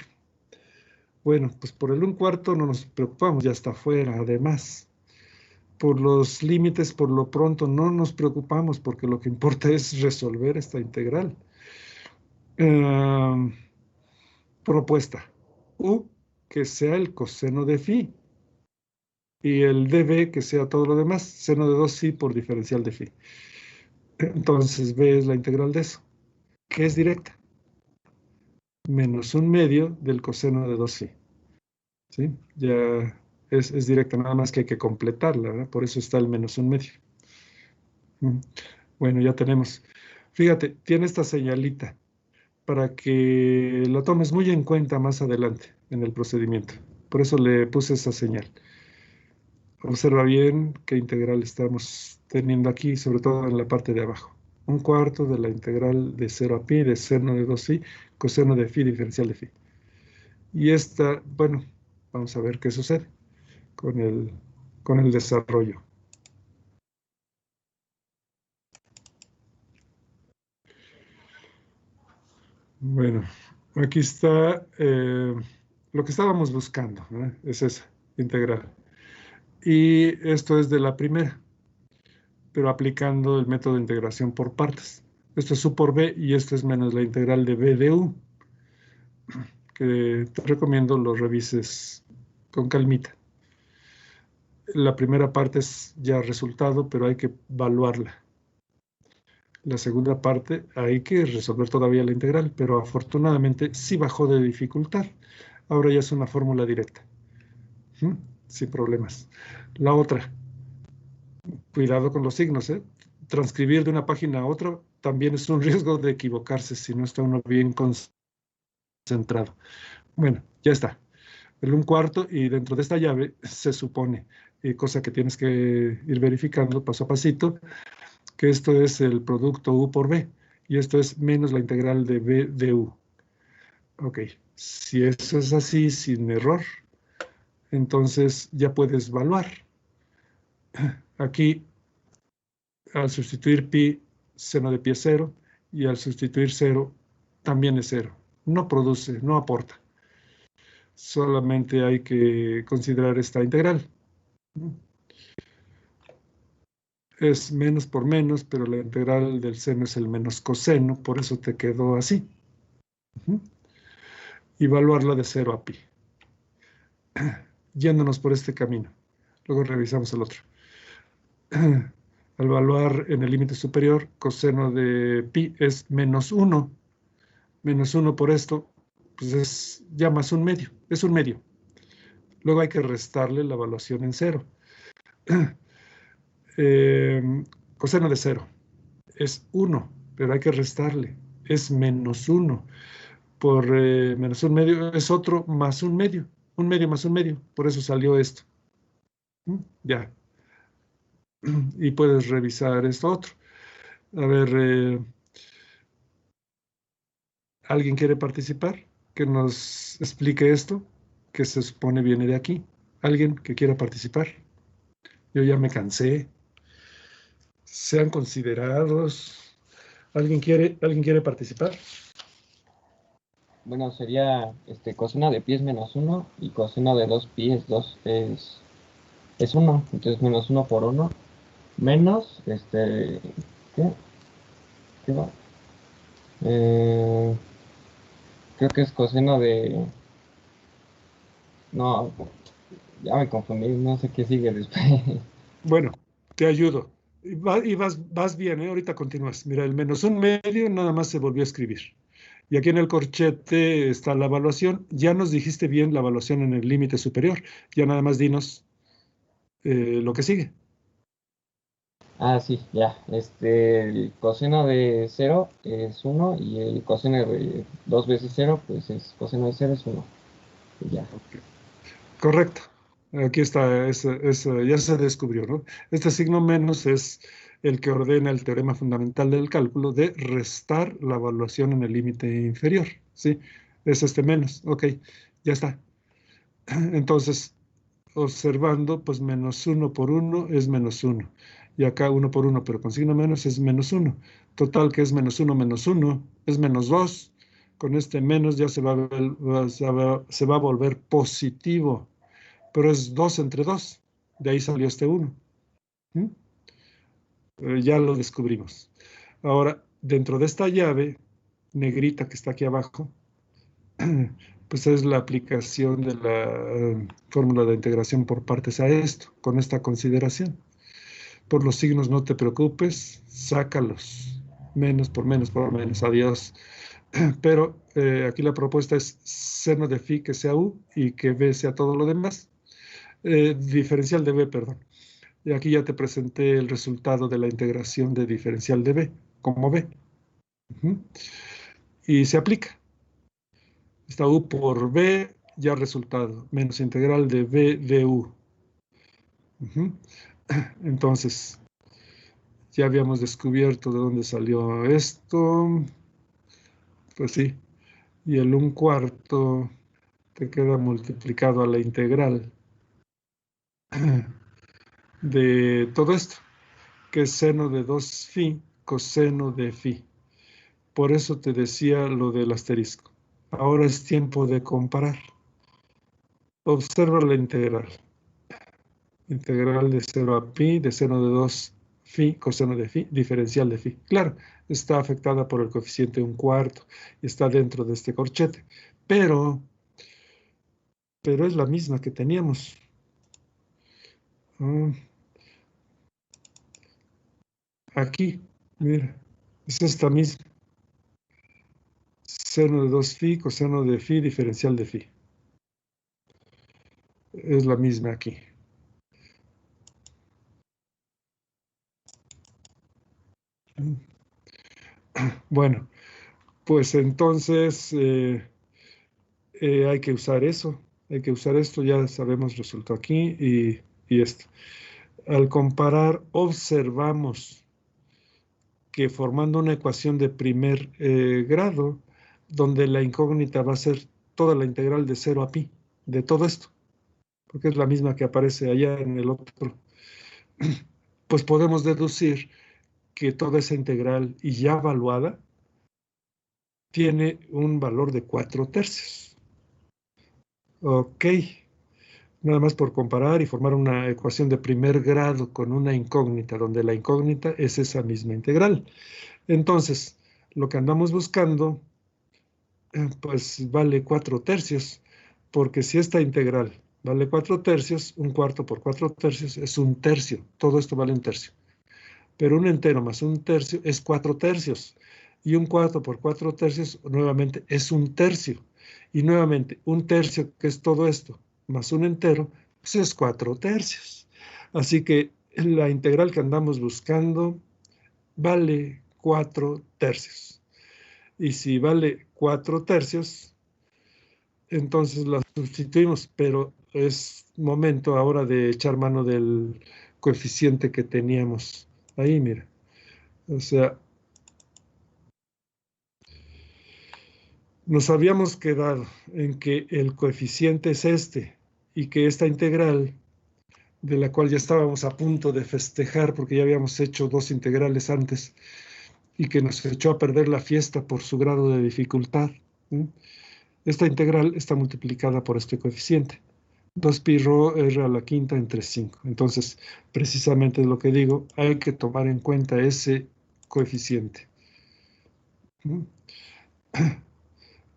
Bueno, pues por el 1/4 no nos preocupamos, ya está fuera, además. Por los límites, por lo pronto, no nos preocupamos porque lo que importa es resolver esta integral. Propuesta. U, que sea el coseno de phi. Y el db, que sea todo lo demás, seno de 2phi por diferencial de phi. Entonces, b es la integral de eso, que es directa. Menos 1/2 del coseno de 2phi. ¿Sí? Ya es directa, nada más que hay que completarla, ¿verdad? Por eso está el menos 1/2. Bueno, ya tenemos. Fíjate, tiene esta señalita para que la tomes muy en cuenta más adelante en el procedimiento. Por eso le puse esa señal. Observa bien qué integral estamos teniendo aquí, sobre todo en la parte de abajo. 1/4 de la integral de 0 a pi de seno de 2phi, coseno de phi diferencial de phi. Y esta, bueno, vamos a ver qué sucede con el desarrollo. Bueno, aquí está lo que estábamos buscando, ¿no? Es esa integral. Y esto es de la primera, pero aplicando el método de integración por partes. Esto es u por b y esto es menos la integral de b de u, que te recomiendo lo revises con calmita. La primera parte es ya resultado, pero hay que evaluarla. La segunda parte hay que resolver todavía la integral, pero afortunadamente sí bajó de dificultad. Ahora ya es una fórmula directa. Sin problemas. La otra, cuidado con los signos, ¿eh? Transcribir de una página a otra también es un riesgo de equivocarse si no está uno bien concentrado. Bueno, ya está. El 1/4 y dentro de esta llave se supone, cosa que tienes que ir verificando paso a pasito, que esto es el producto U por B y esto es menos la integral de B de U. Ok, si eso es así sin error, entonces ya puedes evaluar. Aquí, al sustituir pi, seno de pi es 0, y al sustituir 0, también es 0. No produce, no aporta. Solamente hay que considerar esta integral. Es menos por menos, pero la integral del seno es el menos coseno, por eso te quedó así. Evaluarla de 0 a pi. Yéndonos por este camino. Luego revisamos el otro. Al evaluar en el límite superior, coseno de pi es menos 1. Menos 1 por esto, pues es ya más un medio. Es un medio. Luego hay que restarle la evaluación en 0. Coseno de 0 es 1, pero hay que restarle. Es menos 1. Por menos un medio es otro más un medio. Un medio más un medio. Por eso salió esto. Ya. Y puedes revisar esto otro. A ver, ¿alguien quiere participar? Que nos explique esto, que se supone viene de aquí. ¿Alguien que quiera participar? Yo ya me cansé. Sean considerados. ¿Alguien quiere participar? Bueno, sería coseno de pi es menos 1 y coseno de 2pi es 1. Entonces menos 1 por 1 menos, ¿qué? ¿Qué va? Creo que es coseno de... No, ya me confundí, no sé qué sigue después. Bueno, te ayudo. Y vas bien, ¿eh? Ahorita continúas. Mira, el menos un medio nada más se volvió a escribir. Y aquí en el corchete está la evaluación. Ya nos dijiste bien la evaluación en el límite superior. Ya nada más dinos lo que sigue. Ah, sí, ya. El coseno de 0 es 1 y el coseno de 2 veces 0, pues es coseno de 0 es 1. Y ya. Correcto. Aquí está, ya se descubrió, ¿no? Este signo menos es el que ordena el teorema fundamental del cálculo de restar la evaluación en el límite inferior, ¿sí? Es este menos, ok, ya está. Entonces, observando, pues menos 1 por 1 es menos 1. Y acá 1 por 1, pero con signo menos es menos 1. Total que es menos 1 menos 1, es menos 2. Con este menos ya se va a volver positivo, pero es 2 entre 2. De ahí salió este 1. Ya lo descubrimos. Ahora, dentro de esta llave negrita que está aquí abajo, pues es la aplicación de la fórmula de integración por partes a esto, con esta consideración. Por los signos no te preocupes, sácalos. Menos por menos por menos, adiós. Pero aquí la propuesta es seno de phi que sea u y que b sea todo lo demás. Diferencial de b, perdón. Y aquí ya te presenté el resultado de la integración de diferencial de b, como b. Y se aplica. Está u por b, ya resultado, menos integral de b de u. Entonces, ya habíamos descubierto de dónde salió esto. Pues sí. Y el 1/4 te queda multiplicado a la integral de todo esto, que es seno de 2 phi coseno de phi. Por eso te decía lo del asterisco. Ahora es tiempo de comparar. Observa la integral. Integral de 0 a pi, de seno de 2 phi, coseno de phi, diferencial de phi. Claro, está afectada por el coeficiente 1/4 y está dentro de este corchete. Pero es la misma que teníamos. Aquí, mira, es esta misma. Seno de 2 phi, coseno de phi, diferencial de phi. Es la misma aquí. Bueno, pues entonces hay que usar eso. Hay que usar esto, ya sabemos resultó aquí y esto. Al comparar, observamos que formando una ecuación de primer grado, donde la incógnita va a ser toda la integral de 0 a pi, de todo esto, porque es la misma que aparece allá en el otro, pues podemos deducir que toda esa integral y ya evaluada tiene un valor de 4/3. Ok, nada más por comparar y formar una ecuación de primer grado con una incógnita, donde la incógnita es esa misma integral. Entonces, lo que andamos buscando, pues vale 4/3, porque si esta integral vale 4/3, 1/4 por 4/3 es 1/3. Todo esto vale 1/3. Pero un entero más 1/3 es 4/3. Y 1/4 por 4/3 nuevamente es 1/3. Y nuevamente 1/3, que es todo esto, más un entero, pues es 4/3. Así que la integral que andamos buscando vale 4/3. Y si vale 4/3, entonces la sustituimos, pero es momento ahora de echar mano del coeficiente que teníamos ahí, mira. O sea, nos habíamos quedado en que el coeficiente es este y que esta integral, de la cual ya estábamos a punto de festejar porque ya habíamos hecho 2 integrales antes y que nos echó a perder la fiesta por su grado de dificultad. Esta integral está multiplicada por este coeficiente. 2pi rho r a la quinta entre 5. Entonces, precisamente es lo que digo, hay que tomar en cuenta ese coeficiente.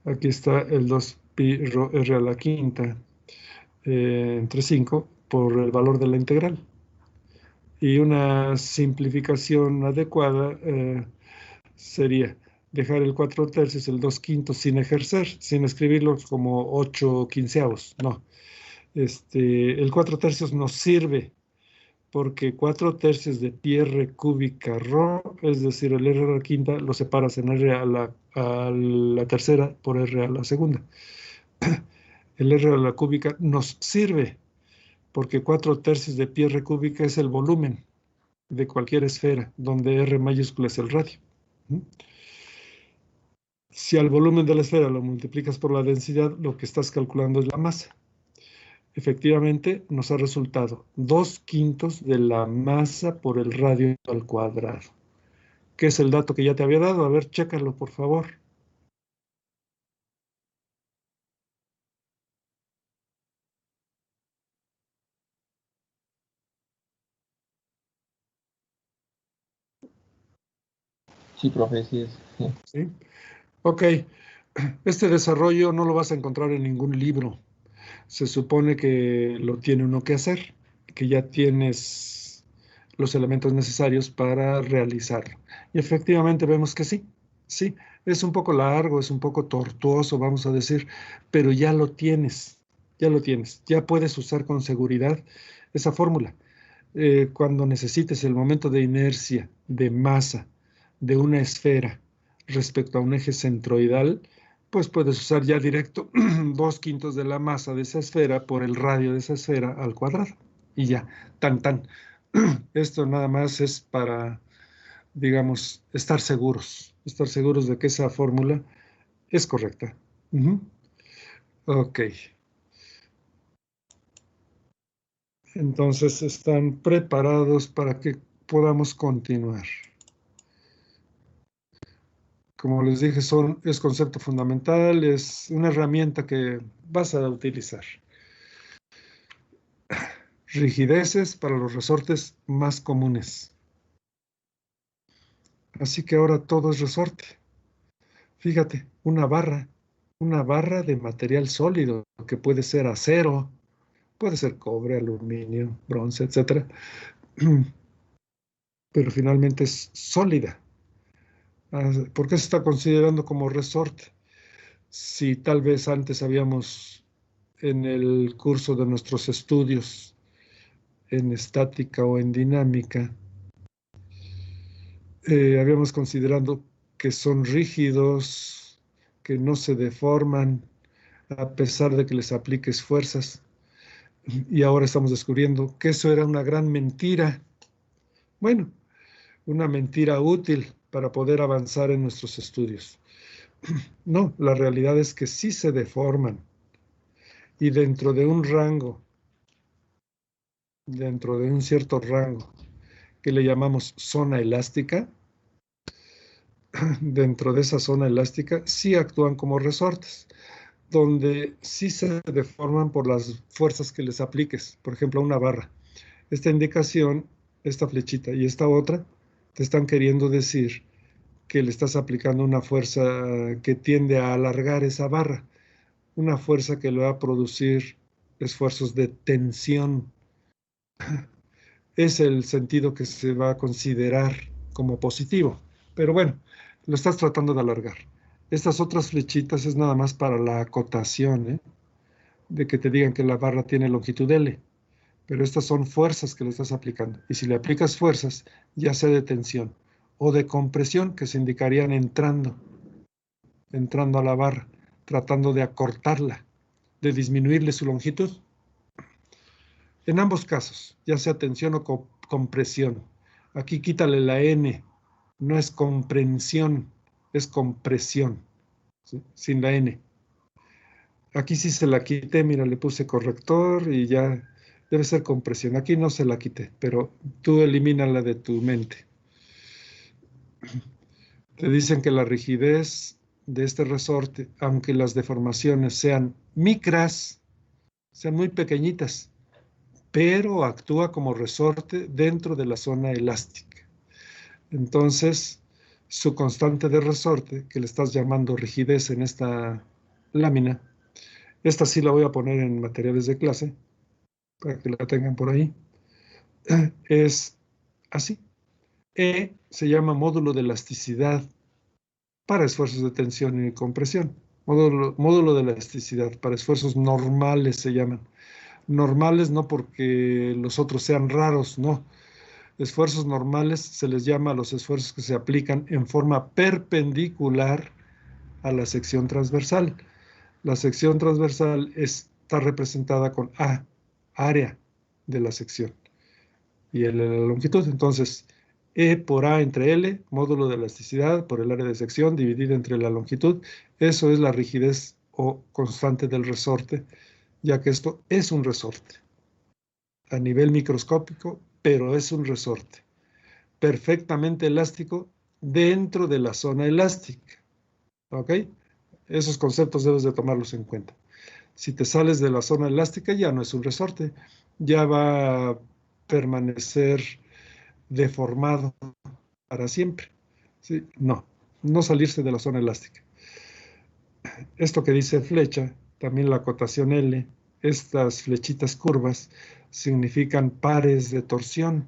Aquí está el 2pi rho r a la quinta entre 5 por el valor de la integral. Y una simplificación adecuada sería dejar el 4/3, el 2/5 sin ejercer, sin escribirlo como 8/15, no. El 4/3 nos sirve porque 4/3 de pi r cúbica rho, es decir, el r a la quinta lo separas en r a la tercera por r a la segunda. El r a la cúbica nos sirve porque 4/3 de pi r cúbica es el volumen de cualquier esfera, donde r mayúscula es el radio. Si al volumen de la esfera lo multiplicas por la densidad, lo que estás calculando es la masa. Efectivamente, nos ha resultado 2/5 de la masa por el radio al cuadrado, que es el dato que ya te había dado. A ver, chécalo, por favor. Sí, profe, sí es. ¿Sí? Ok, este desarrollo no lo vas a encontrar en ningún libro. Se supone que lo tiene uno que hacer, que ya tienes los elementos necesarios para realizarlo. Y efectivamente vemos que sí, sí, es un poco largo, es un poco tortuoso, vamos a decir, pero ya lo tienes, ya puedes usar con seguridad esa fórmula. Cuando necesites el momento de inercia, de masa, de una esfera respecto a un eje centroidal, pues puedes usar ya directo 2/5 de la masa de esa esfera por el radio de esa esfera al cuadrado. Y ya, tan. Esto nada más es para, digamos, estar seguros de que esa fórmula es correcta. Ok. Entonces están preparados para que podamos continuar. Como les dije, es concepto fundamental, es una herramienta que vas a utilizar. Rigideces para los resortes más comunes. Así que ahora todo es resorte. Fíjate, una barra de material sólido, que puede ser acero, Puede ser cobre, aluminio, bronce, etc. Pero finalmente es sólida. ¿Por qué se está considerando como resorte? Si tal vez antes habíamos, en el curso de nuestros estudios en estática o en dinámica, habíamos considerado que son rígidos, que no se deforman a pesar de que les apliques fuerzas. Y ahora estamos descubriendo que eso era una gran mentira. Bueno, una mentira útil para poder avanzar en nuestros estudios. No, la realidad es que sí se deforman. Y dentro de un rango, dentro de un cierto rango, que le llamamos zona elástica, dentro de esa zona elástica sí actúan como resortes, donde sí se deforman por las fuerzas que les apliques. Por ejemplo, a una barra. Esta indicación, esta flechita y esta otra, te están queriendo decir que le estás aplicando una fuerza que tiende a alargar esa barra, una fuerza que le va a producir esfuerzos de tensión. Es el sentido que se va a considerar como positivo. Pero bueno, lo estás tratando de alargar. Estas otras flechitas es nada más para la acotación, de que te digan que la barra tiene longitud L. Pero estas son fuerzas que le estás aplicando. Y si le aplicas fuerzas, ya sea de tensión o de compresión, que se indicarían entrando a la barra, tratando de acortarla, de disminuirle su longitud. En ambos casos, ya sea tensión o compresión. Aquí quítale la N, no es comprensión, es compresión, ¿sí? Sin la N. Aquí sí se la quité, mira, le puse corrector y ya debe ser compresión. Aquí no se la quité, pero tú elimínala de tu mente. Te dicen que la rigidez de este resorte, aunque las deformaciones sean micras, sean muy pequeñitas, pero actúa como resorte dentro de la zona elástica. Entonces, su constante de resorte, que le estás llamando rigidez en esta lámina, esta sí la voy a poner en materiales de clase, para que la tengan por ahí, es así. E se llama módulo de elasticidad para esfuerzos de tensión y compresión. Módulo de elasticidad para esfuerzos normales se llaman. Normales no porque los otros sean raros, no. Esfuerzos normales se les llama a los esfuerzos que se aplican en forma perpendicular a la sección transversal. La sección transversal está representada con A, área de la sección, y L la longitud. Entonces, E por A entre L, módulo de elasticidad por el área de sección dividido entre la longitud. Eso es la rigidez o constante del resorte, ya que esto es un resorte a nivel microscópico, pero es un resorte perfectamente elástico dentro de la zona elástica. ¿Ok? Esos conceptos debes de tomarlos en cuenta. Si te sales de la zona elástica, ya no es un resorte, ya va a permanecer deformado para siempre. ¿Sí? No, no salirse de la zona elástica. Esto que dice flecha, también la acotación L, estas flechitas curvas significan pares de torsión,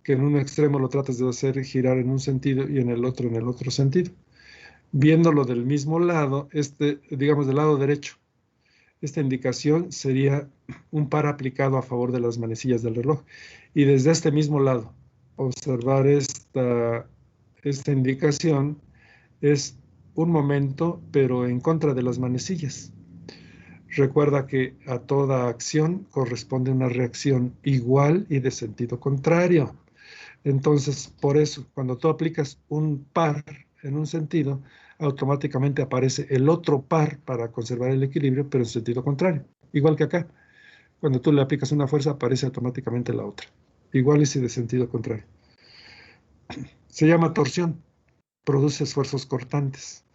que en un extremo lo tratas de hacer girar en un sentido y en el otro sentido. Viéndolo del mismo lado, digamos del lado derecho, esta indicación sería un par aplicado a favor de las manecillas del reloj. Y desde este mismo lado, observar esta indicación es un momento, pero en contra de las manecillas. Recuerda que a toda acción corresponde una reacción igual y de sentido contrario. Entonces, por eso, cuando tú aplicas un par en un sentido, automáticamente aparece el otro par para conservar el equilibrio, pero en sentido contrario. Igual que acá, cuando tú le aplicas una fuerza, aparece automáticamente la otra. Igual y si de sentido contrario. Se llama torsión, produce esfuerzos cortantes.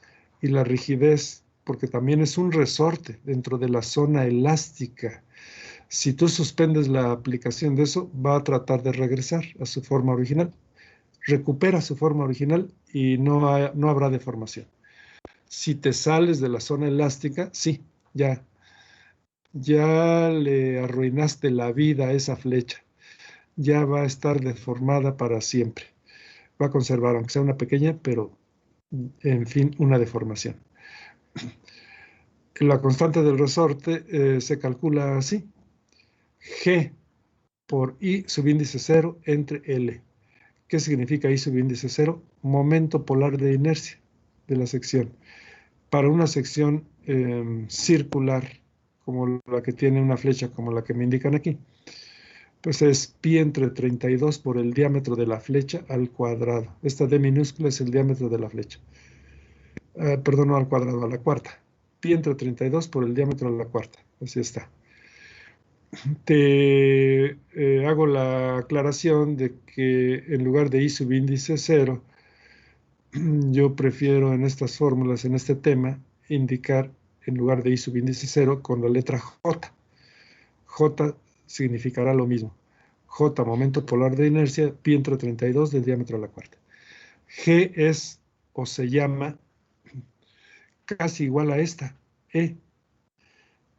Y la rigidez, porque también es un resorte dentro de la zona elástica. Si tú suspendes la aplicación de eso, va a tratar de regresar a su forma original. Recupera su forma original y no habrá deformación. Si te sales de la zona elástica, sí, ya ya le arruinaste la vida a esa flecha. Ya va a estar deformada para siempre. Va a conservar, aunque sea una pequeña, pero en fin, una deformación. La constante del resorte se calcula así. G por I subíndice 0 entre L. ¿Qué significa I subíndice 0? Momento polar de inercia de la sección. Para una sección circular, como la que tiene una flecha como la que me indican aquí, pues es pi entre 32 por el diámetro de la flecha al cuadrado. Esta D minúscula es el diámetro de la flecha. Perdón, no al cuadrado, a la cuarta. Pi entre 32 por el diámetro de la cuarta. Así está. Te hago la aclaración de que en lugar de I subíndice 0, yo prefiero en estas fórmulas, en este tema, indicar en lugar de I subíndice 0 con la letra J. J significará lo mismo. J, momento polar de inercia, pi entre 32 del diámetro a la cuarta. G es, o se llama, casi igual a esta, E.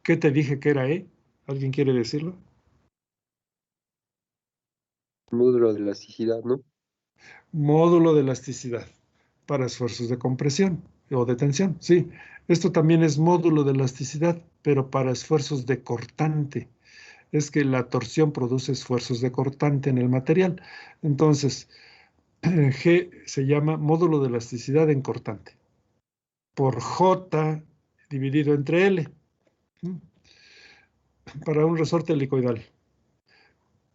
¿Qué te dije que era E? ¿Alguien quiere decirlo? Módulo de elasticidad, ¿no? Módulo de elasticidad para esfuerzos de compresión o de tensión, sí. Esto también es módulo de elasticidad, pero para esfuerzos de cortante. Es que la torsión produce esfuerzos de cortante en el material. Entonces, G se llama módulo de elasticidad en cortante, por J dividido entre L, para un resorte helicoidal.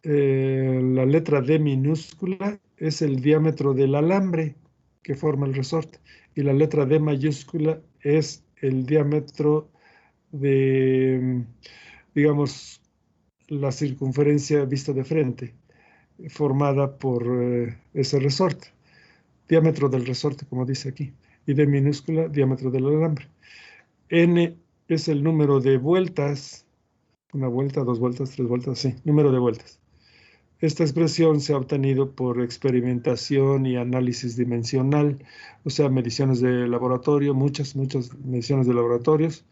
La letra D minúscula es el diámetro del alambre que forma el resorte, y la letra D mayúscula es el diámetro de, digamos, la circunferencia vista de frente, formada por ese resorte. Diámetro del resorte, como dice aquí, y D minúscula, diámetro del alambre. N es el número de vueltas, una vuelta, dos vueltas, tres vueltas, sí, número de vueltas. Esta expresión se ha obtenido por experimentación y análisis dimensional, o sea, mediciones de laboratorio, muchas mediciones de laboratorios,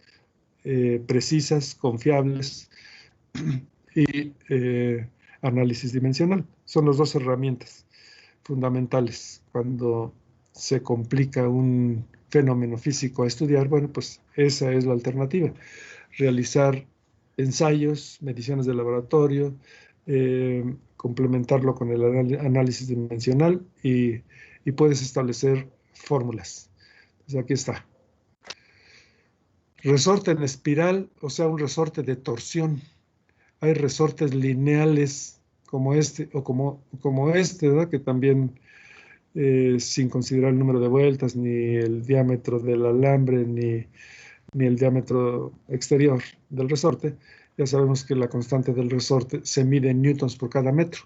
precisas, confiables, y análisis dimensional. Son las dos herramientas fundamentales cuando se complica un fenómeno físico a estudiar. Bueno, pues esa es la alternativa. Realizar ensayos, mediciones de laboratorio, complementarlo con el análisis dimensional y puedes establecer fórmulas. Entonces aquí está. Resorte en espiral, o sea, un resorte de torsión. Hay resortes lineales como este, o como este, ¿verdad? Que también, sin considerar el número de vueltas, ni el diámetro del alambre, ni el diámetro exterior del resorte, ya sabemos que la constante del resorte se mide en newtons por cada metro.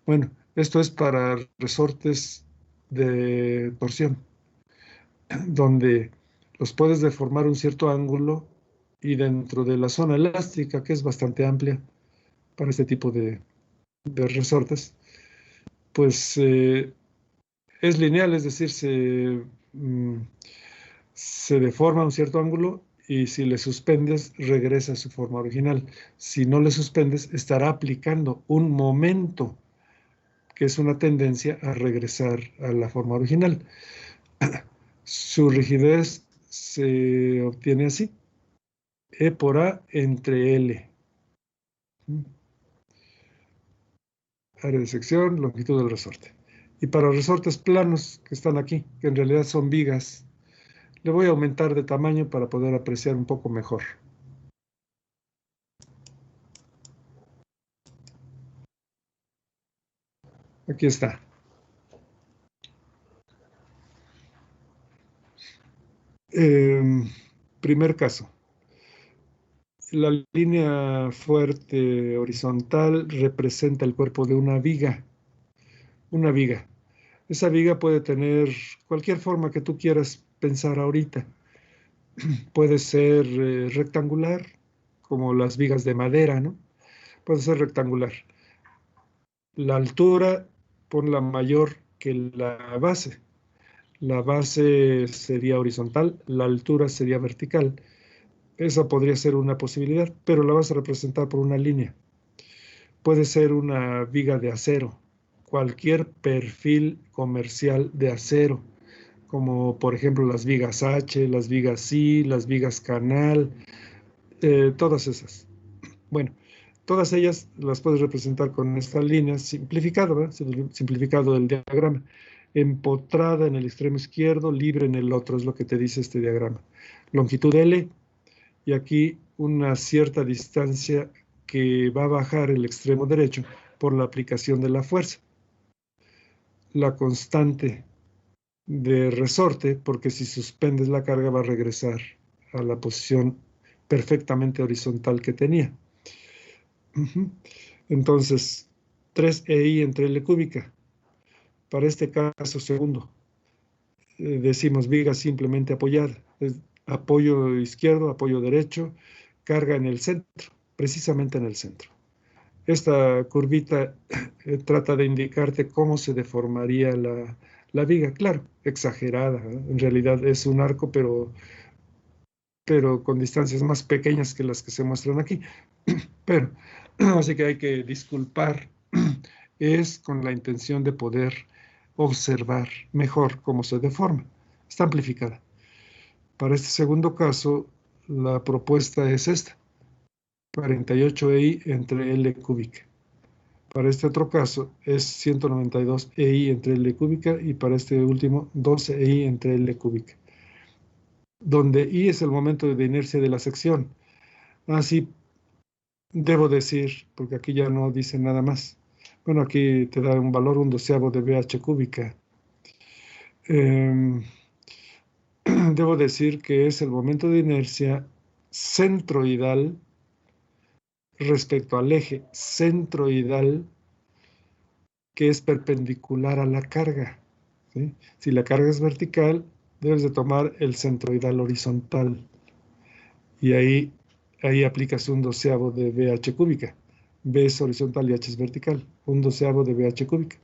Bueno, esto es para resortes de torsión, donde los puedes deformar un cierto ángulo y dentro de la zona elástica, que es bastante amplia para este tipo de resortes, pues es lineal, es decir, se deforma un cierto ángulo y si le suspendes, regresa a su forma original. Si no le suspendes, estará aplicando un momento, que es una tendencia a regresar a la forma original. Su rigidez se obtiene así, E por A entre L. Área de sección, longitud del resorte. Y para resortes planos que están aquí, que en realidad son vigas, le voy a aumentar de tamaño para poder apreciar un poco mejor. Aquí está. Primer caso. La línea fuerte horizontal representa el cuerpo de una viga. Una viga. Esa viga puede tener cualquier forma que tú quieras pensar ahorita. Puede ser rectangular, como las vigas de madera, ¿no? Puede ser rectangular. La altura, ponla mayor que la base. La base sería horizontal, la altura sería vertical. esa podría ser una posibilidad, pero la vas a representar por una línea. Puede ser una viga de acero, cualquier perfil comercial de acero, como por ejemplo las vigas H, las vigas I, las vigas canal, todas esas. Bueno, todas ellas las puedes representar con esta línea simplificada, ¿verdad? Simplificado del diagrama. Empotrada en el extremo izquierdo, libre en el otro, es lo que te dice este diagrama. Longitud L, y aquí una cierta distancia que va a bajar el extremo derecho por la aplicación de la fuerza. La constante de resorte, porque si suspendes la carga va a regresar a la posición perfectamente horizontal que tenía. Entonces, 3EI entre L cúbica. Para este caso segundo, decimos viga simplemente apoyada. Es apoyo izquierdo, apoyo derecho, carga en el centro, precisamente en el centro. Esta curvita trata de indicarte cómo se deformaría la viga. Claro, exagerada, ¿eh? En realidad es un arco, pero con distancias más pequeñas que las que se muestran aquí. Pero, así que hay que disculpar, es con la intención de poder observar mejor cómo se deforma. Está amplificada. Para este segundo caso, la propuesta es esta, 48EI entre L cúbica. Para este otro caso es 192EI entre L cúbica y para este último 12EI entre L cúbica, donde I es el momento de inercia de la sección. Así debo decir, porque aquí ya no dice nada más. Bueno, aquí te da un valor, 1/12 de BH cúbica. Debo decir que es el momento de inercia centroidal respecto al eje centroidal que es perpendicular a la carga, ¿sí? Si la carga es vertical, debes de tomar el centroidal horizontal y ahí aplicas 1/12 de BH cúbica. B es horizontal y H es vertical, 1/12 de BH cúbica.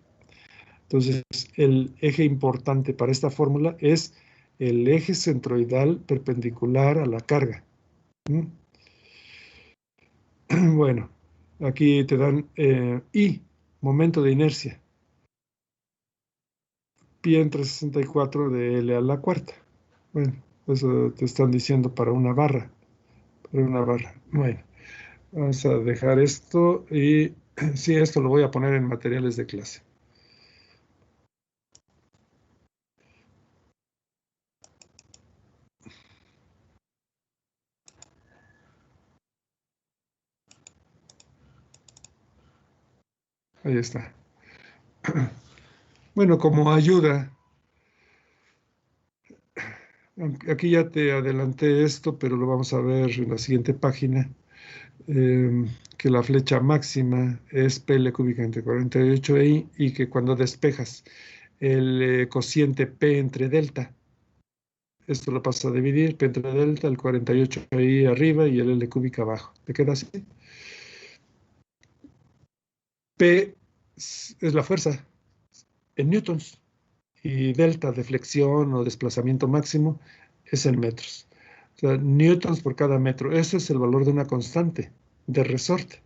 Entonces, el eje importante para esta fórmula es el eje centroidal perpendicular a la carga. Bueno, aquí te dan I, momento de inercia. Pi entre 64 de L a la cuarta. Bueno, eso te están diciendo para una barra. Para una barra. Bueno, vamos a dejar esto y sí, esto lo voy a poner en materiales de clase. Ahí está. Bueno, como ayuda, aquí ya te adelanté esto, pero lo vamos a ver en la siguiente página, que la flecha máxima es PL cúbica entre 48i y que cuando despejas el cociente P entre delta, esto lo pasas a dividir, P entre delta, el 48i arriba y el L cúbica abajo. ¿Te queda así? P es la fuerza en newtons y delta, deflexión o desplazamiento máximo, es en metros. O sea, newtons por cada metro. Ese es el valor de una constante de resorte.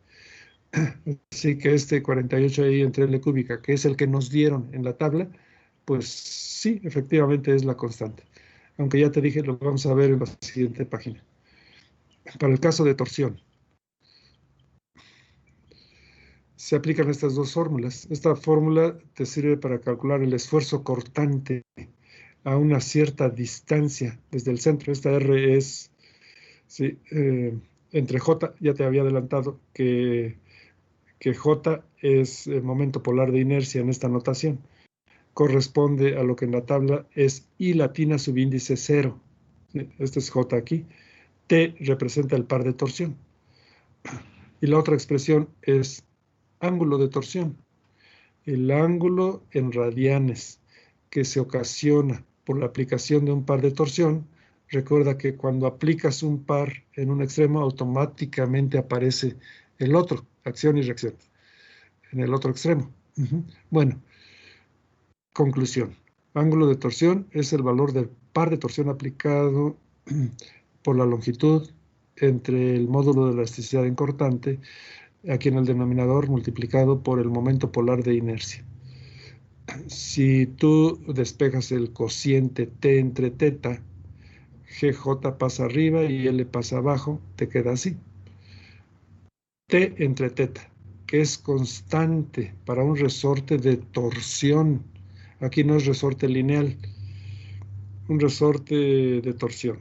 Así que este 48 ahí entre L cúbica, que es el que nos dieron en la tabla, pues sí, efectivamente es la constante. Aunque ya te dije, lo vamos a ver en la siguiente página. Para el caso de torsión, se aplican estas dos fórmulas. Esta fórmula te sirve para calcular el esfuerzo cortante a una cierta distancia desde el centro. Esta R es, sí, entre J, ya te había adelantado que J es el momento polar de inercia en esta notación. Corresponde a lo que en la tabla es I latina subíndice 0. ¿Sí? Este es J aquí. T representa el par de torsión. Y la otra expresión es ángulo de torsión. El ángulo en radianes que se ocasiona por la aplicación de un par de torsión. Recuerda que cuando aplicas un par en un extremo, automáticamente aparece el otro, acción y reacción, en el otro extremo. Bueno, conclusión. Ángulo de torsión es el valor del par de torsión aplicado por la longitud entre el módulo de elasticidad en cortante, aquí en el denominador, multiplicado por el momento polar de inercia. Si tú despejas el cociente T entre teta, GJ pasa arriba y L pasa abajo, te queda así. T entre teta, que es constante para un resorte de torsión. Aquí no es resorte lineal, un resorte de torsión.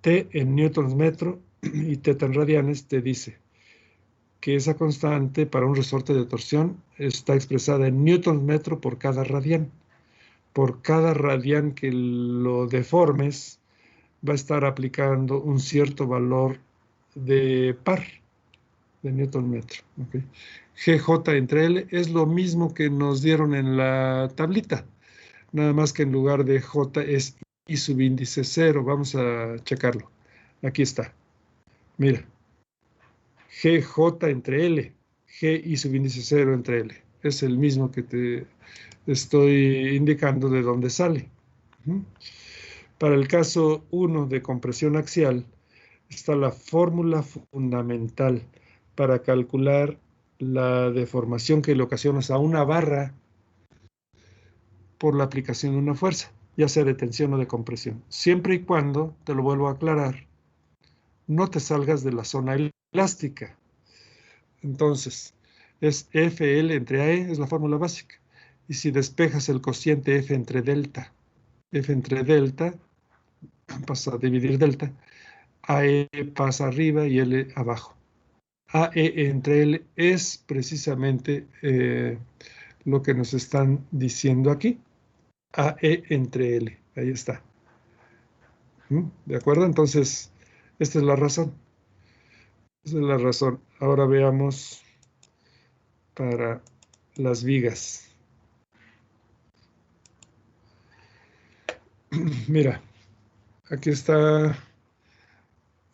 T en newtons metro y teta en radianes te dice que esa constante para un resorte de torsión está expresada en newtons metro por cada radián. Por cada radián que lo deformes, va a estar aplicando un cierto valor de par, de newton metro. ¿Okay? GJ entre L es lo mismo que nos dieron en la tablita, nada más que en lugar de J es I subíndice 0. Vamos a checarlo. Aquí está. Mira. GJ entre L, G I subíndice 0 entre L. Es el mismo que te estoy indicando de dónde sale. Para el caso 1 de compresión axial, está la fórmula fundamental para calcular la deformación que le ocasionas a una barra por la aplicación de una fuerza, ya sea de tensión o de compresión. Siempre y cuando, te lo vuelvo a aclarar, no te salgas de la zona elástica. Entonces, es FL entre AE, es la fórmula básica. Y si despejas el cociente F entre delta, pasa a dividir delta, AE pasa arriba y L abajo. AE entre L es precisamente lo que nos están diciendo aquí. AE entre L, ahí está. ¿De acuerdo? Entonces, esta es la razón. Esa es la razón. Ahora veamos para las vigas. Mira, aquí está,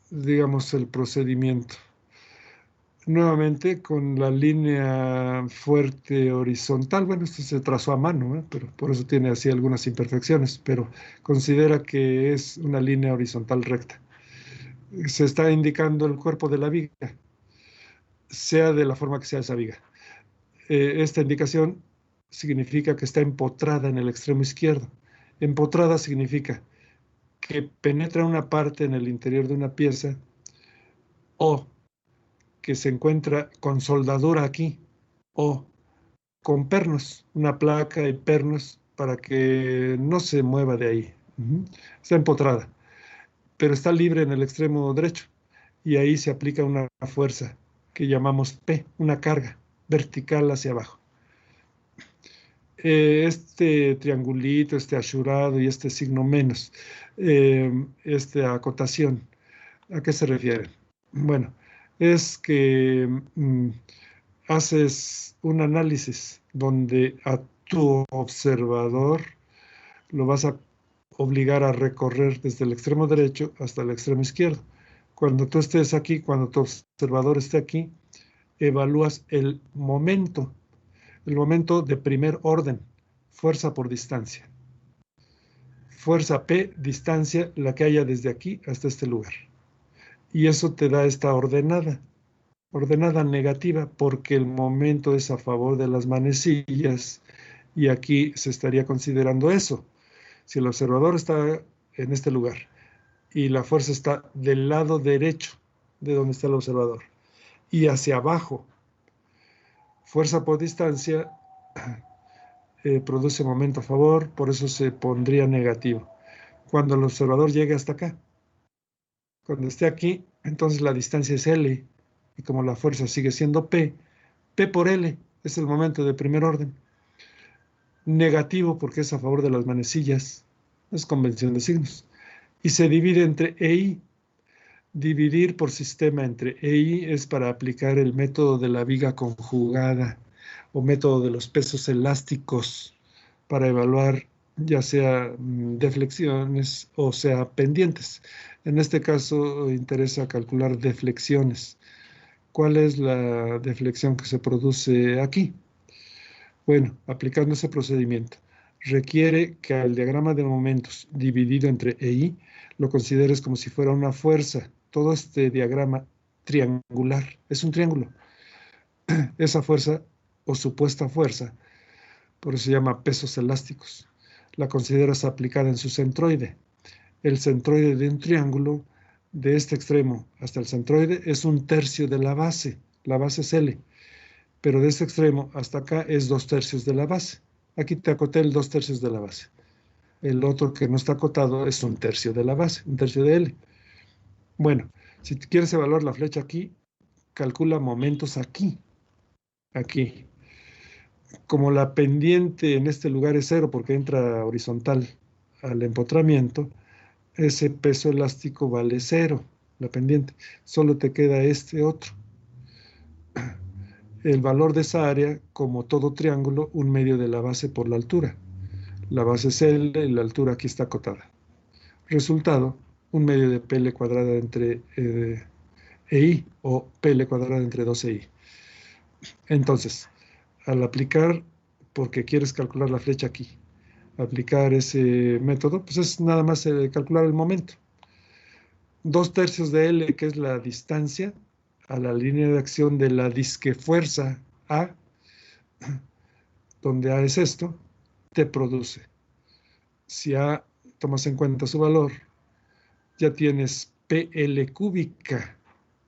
digamos, el procedimiento. Nuevamente con la línea fuerte horizontal. Bueno, esto se trazó a mano, pero por eso tiene así algunas imperfecciones, pero considera que es una línea horizontal recta. Se está indicando el cuerpo de la viga, sea de la forma que sea esa viga. Esta indicación significa que está empotrada en el extremo izquierdo. Empotrada significa que penetra una parte en el interior de una pieza o que se encuentra con soldadura aquí o con pernos, una placa y pernos para que no se mueva de ahí. Está empotrada, pero está libre en el extremo derecho y ahí se aplica una fuerza que llamamos P, una carga vertical hacia abajo. Este triangulito, este asurado y este signo menos, esta acotación, ¿a qué se refiere? Bueno, es que haces un análisis donde a tu observador lo vas a obligar a recorrer desde el extremo derecho hasta el extremo izquierdo. Cuando tú estés aquí, cuando tu observador esté aquí, evalúas el momento de primer orden, fuerza por distancia. Fuerza P, distancia, la que haya desde aquí hasta este lugar. Y eso te da esta ordenada negativa, porque el momento es a favor de las manecillas, y aquí se estaría considerando eso. Si el observador está en este lugar, y la fuerza está del lado derecho de donde está el observador, y hacia abajo, fuerza por distancia, produce momento a favor, por eso se pondría negativo. Cuando el observador llegue hasta acá, cuando esté aquí, entonces la distancia es L, y como la fuerza sigue siendo P, P por L es el momento de primer orden. Negativo porque es a favor de las manecillas, es convención de signos. Y se divide entre EI. Dividir por sistema entre EI es para aplicar el método de la viga conjugada o método de los pesos elásticos para evaluar ya sea deflexiones o sea pendientes. En este caso interesa calcular deflexiones. ¿Cuál es la deflexión que se produce aquí? Bueno, aplicando ese procedimiento, requiere que al diagrama de momentos dividido entre EI lo consideres como si fuera una fuerza todo este diagrama triangular, es un triángulo. Esa fuerza o supuesta fuerza, por eso se llama pesos elásticos, la consideras aplicada en su centroide. El centroide de un triángulo, de este extremo hasta el centroide, es 1/3 de la base es L, pero de este extremo hasta acá es 2/3 de la base. Aquí te acoté el 2/3 de la base. El otro que no está acotado es 1/3 de la base, 1/3 de L. Bueno, si quieres evaluar la flecha aquí, calcula momentos aquí. Aquí. Como la pendiente en este lugar es 0 porque entra horizontal al empotramiento, ese peso elástico vale 0, la pendiente. Solo te queda este otro. El valor de esa área, como todo triángulo, 1/2 de la base por la altura. La base es L y la altura aquí está acotada. Resultado, 1/2 de PL cuadrada entre EI o PL cuadrada entre 2EI. Entonces, al aplicar, porque quieres calcular la flecha aquí, aplicar ese método, pues es nada más calcular el momento. 2/3 de L, que es la distancia a la línea de acción de la disque fuerza A, donde A es esto, te produce. Si A tomas en cuenta su valor, ya tienes PL cúbica,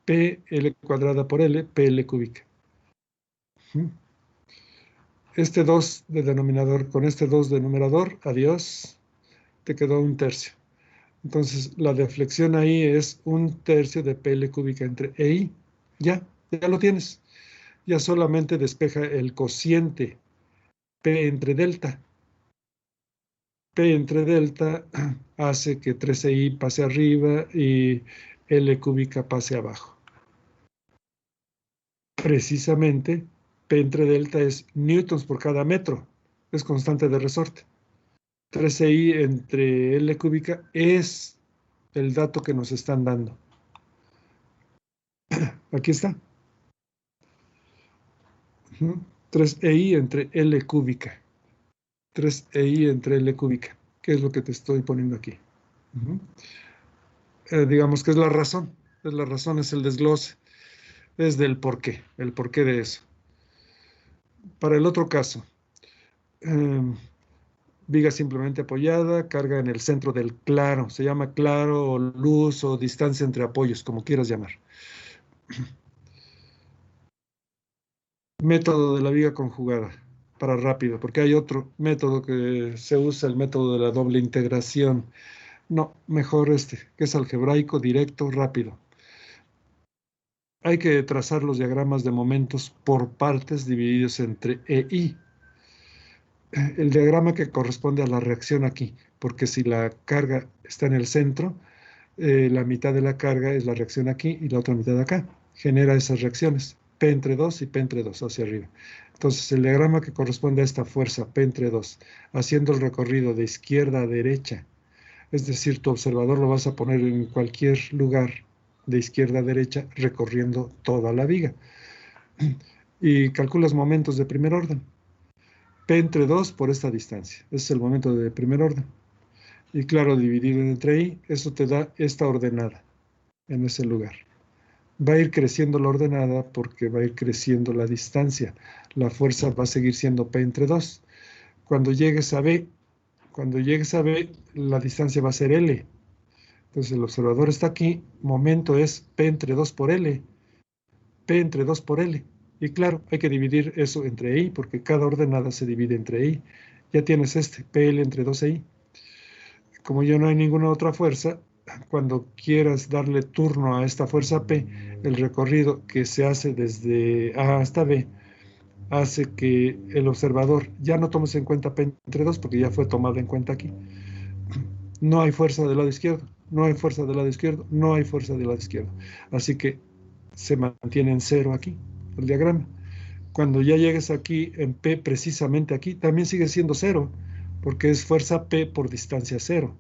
PL cuadrada por L, PL cúbica. Este 2 de denominador con este 2 de numerador, adiós, te quedó 1/3. Entonces, la deflexión ahí es 1/3 de PL cúbica entre EI. Ya lo tienes. Ya solamente despeja el cociente P entre delta. P entre delta hace que 3EI pase arriba y L cúbica pase abajo. Precisamente, P entre delta es newtons por cada metro. Es constante de resorte. 3EI entre L cúbica es el dato que nos están dando. Aquí está. 3EI entre L cúbica. 3EI entre L cúbica. ¿Qué es lo que te estoy poniendo aquí? Digamos que es la razón. Es el desglose. Es del porqué. El porqué de eso. Para el otro caso. Viga simplemente apoyada, carga en el centro del claro. Se llama claro o luz o distancia entre apoyos, como quieras llamar. Método de la viga conjugada, para rápido, porque hay otro método que se usa, el método de la doble integración. No, mejor este, que es algebraico, directo, rápido. Hay que trazar los diagramas de momentos por partes divididos entre E y. El diagrama que corresponde a la reacción aquí, porque si la carga está en el centro, la mitad de la carga es la reacción aquí y la otra mitad acá. Genera esas reacciones. P entre 2 y P entre 2 hacia arriba. Entonces, el diagrama que corresponde a esta fuerza, P entre 2, haciendo el recorrido de izquierda a derecha, es decir, tu observador lo vas a poner en cualquier lugar de izquierda a derecha, recorriendo toda la viga. Y calculas momentos de primer orden. P entre 2 por esta distancia. Ese es el momento de primer orden. Y claro, dividido entre I, eso te da esta ordenada en ese lugar. Va a ir creciendo la ordenada porque va a ir creciendo la distancia. La fuerza va a seguir siendo P entre 2. Cuando llegues a B, la distancia va a ser L. Entonces el observador está aquí, momento es P entre 2 por L. P entre 2 por L. Y claro, hay que dividir eso entre I porque cada ordenada se divide entre I. Ya tienes este, PL entre 2I. Como ya no hay ninguna otra fuerza, cuando quieras darle turno a esta fuerza P, el recorrido que se hace desde A hasta B hace que el observador ya no tomes en cuenta P entre 2 porque ya fue tomada en cuenta aquí. No hay fuerza del lado izquierdo, no hay fuerza del lado izquierdo, no hay fuerza del lado izquierdo. Así que se mantiene en 0 aquí, el diagrama. Cuando ya llegues aquí en P, precisamente aquí, también sigue siendo 0, porque es fuerza P por distancia 0.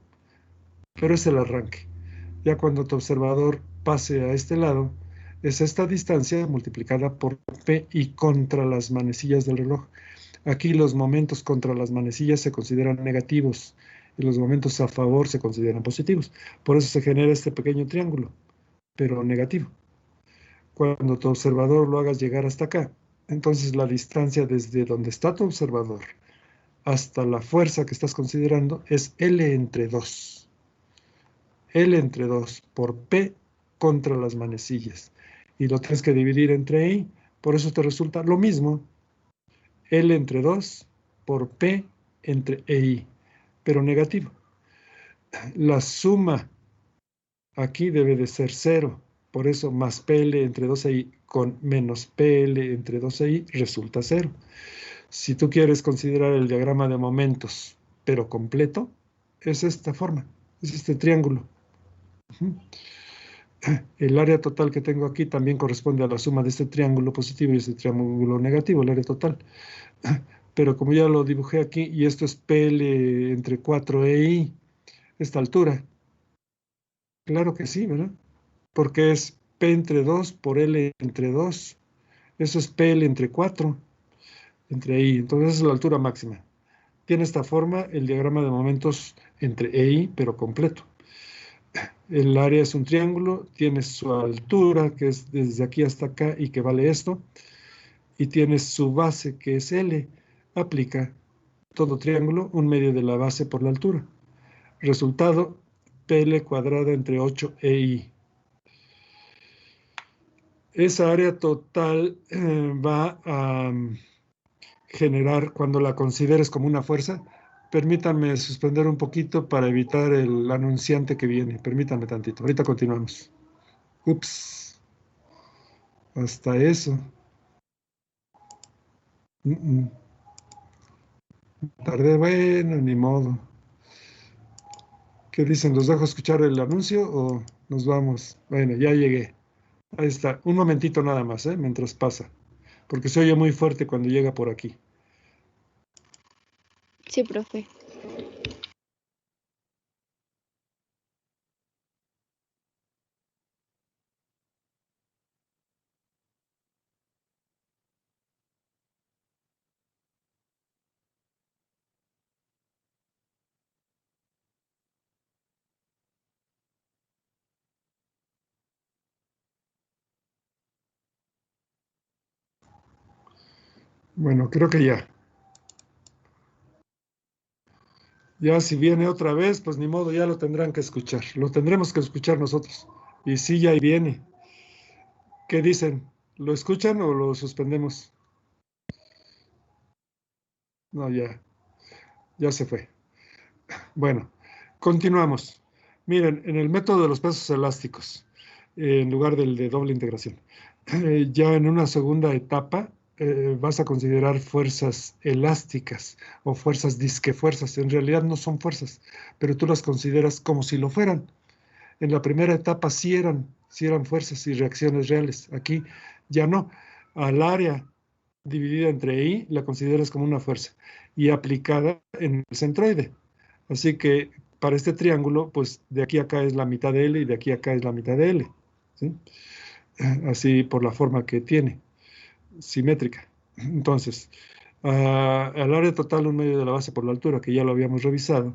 Pero es el arranque. Ya cuando tu observador pase a este lado, es esta distancia multiplicada por P y contra las manecillas del reloj. Aquí los momentos contra las manecillas se consideran negativos y los momentos a favor se consideran positivos. Por eso se genera este pequeño triángulo. pero negativo. Cuando tu observador lo hagas llegar hasta acá, entonces la distancia desde donde está tu observador hasta la fuerza que estás considerando es L entre 2. L entre 2 por P contra las manecillas. Y lo tienes que dividir entre I, por eso te resulta lo mismo. L entre 2 por P entre EI, pero negativo. La suma aquí debe de ser 0, por eso más PL entre 2EI con menos PL entre 2EI resulta 0. Si tú quieres considerar el diagrama de momentos, pero completo, es esta forma, es este triángulo. El área total que tengo aquí también corresponde a la suma de este triángulo positivo y este triángulo negativo, el área total. Pero como ya lo dibujé aquí, y esto es PL entre 4EI, esta altura. Claro que sí, ¿verdad? Porque es P entre 2 por L entre 2. Eso es PL entre 4, entre EI. Entonces esa es la altura máxima. Tiene esta forma el diagrama de momentos entre EI, pero completo. El área es un triángulo, tiene su altura, que es desde aquí hasta acá y que vale esto, y tiene su base, que es L. Aplica todo triángulo, un medio de la base por la altura. Resultado, PL cuadrada entre 8EI. Esa área total va a generar, cuando la consideres como una fuerza, permítanme suspender un poquito para evitar el anunciante que viene. Permítanme tantito. Ahorita continuamos. Ups. Hasta eso. Tardé, bueno, ni modo. ¿Qué dicen? ¿Los dejo escuchar el anuncio o nos vamos? Bueno, ya llegué. Ahí está. Un momentito nada más, mientras pasa. Porque se oye muy fuerte cuando llega por aquí. Sí, profe. Bueno, creo que ya. Ya si viene otra vez, pues ni modo, ya lo tendrán que escuchar. Lo tendremos que escuchar nosotros. Y sí, ya ahí viene. ¿Qué dicen? ¿Lo escuchan o lo suspendemos? No, ya se fue. Bueno, continuamos. Miren, en el método de los pesos elásticos, en lugar del de doble integración, ya en una segunda etapa vas a considerar fuerzas elásticas o fuerzas disquefuerzas. En realidad no son fuerzas, pero tú las consideras como si lo fueran. En la primera etapa sí eran fuerzas y reacciones reales. Aquí ya no. Al área dividida entre I la consideras como una fuerza y aplicada en el centroide. Así que para este triángulo, pues de aquí a acá es la mitad de L y de aquí a acá es la mitad de L. ¿Sí? Así por la forma que tiene, simétrica. Entonces, al área total un medio de la base por la altura, que ya lo habíamos revisado,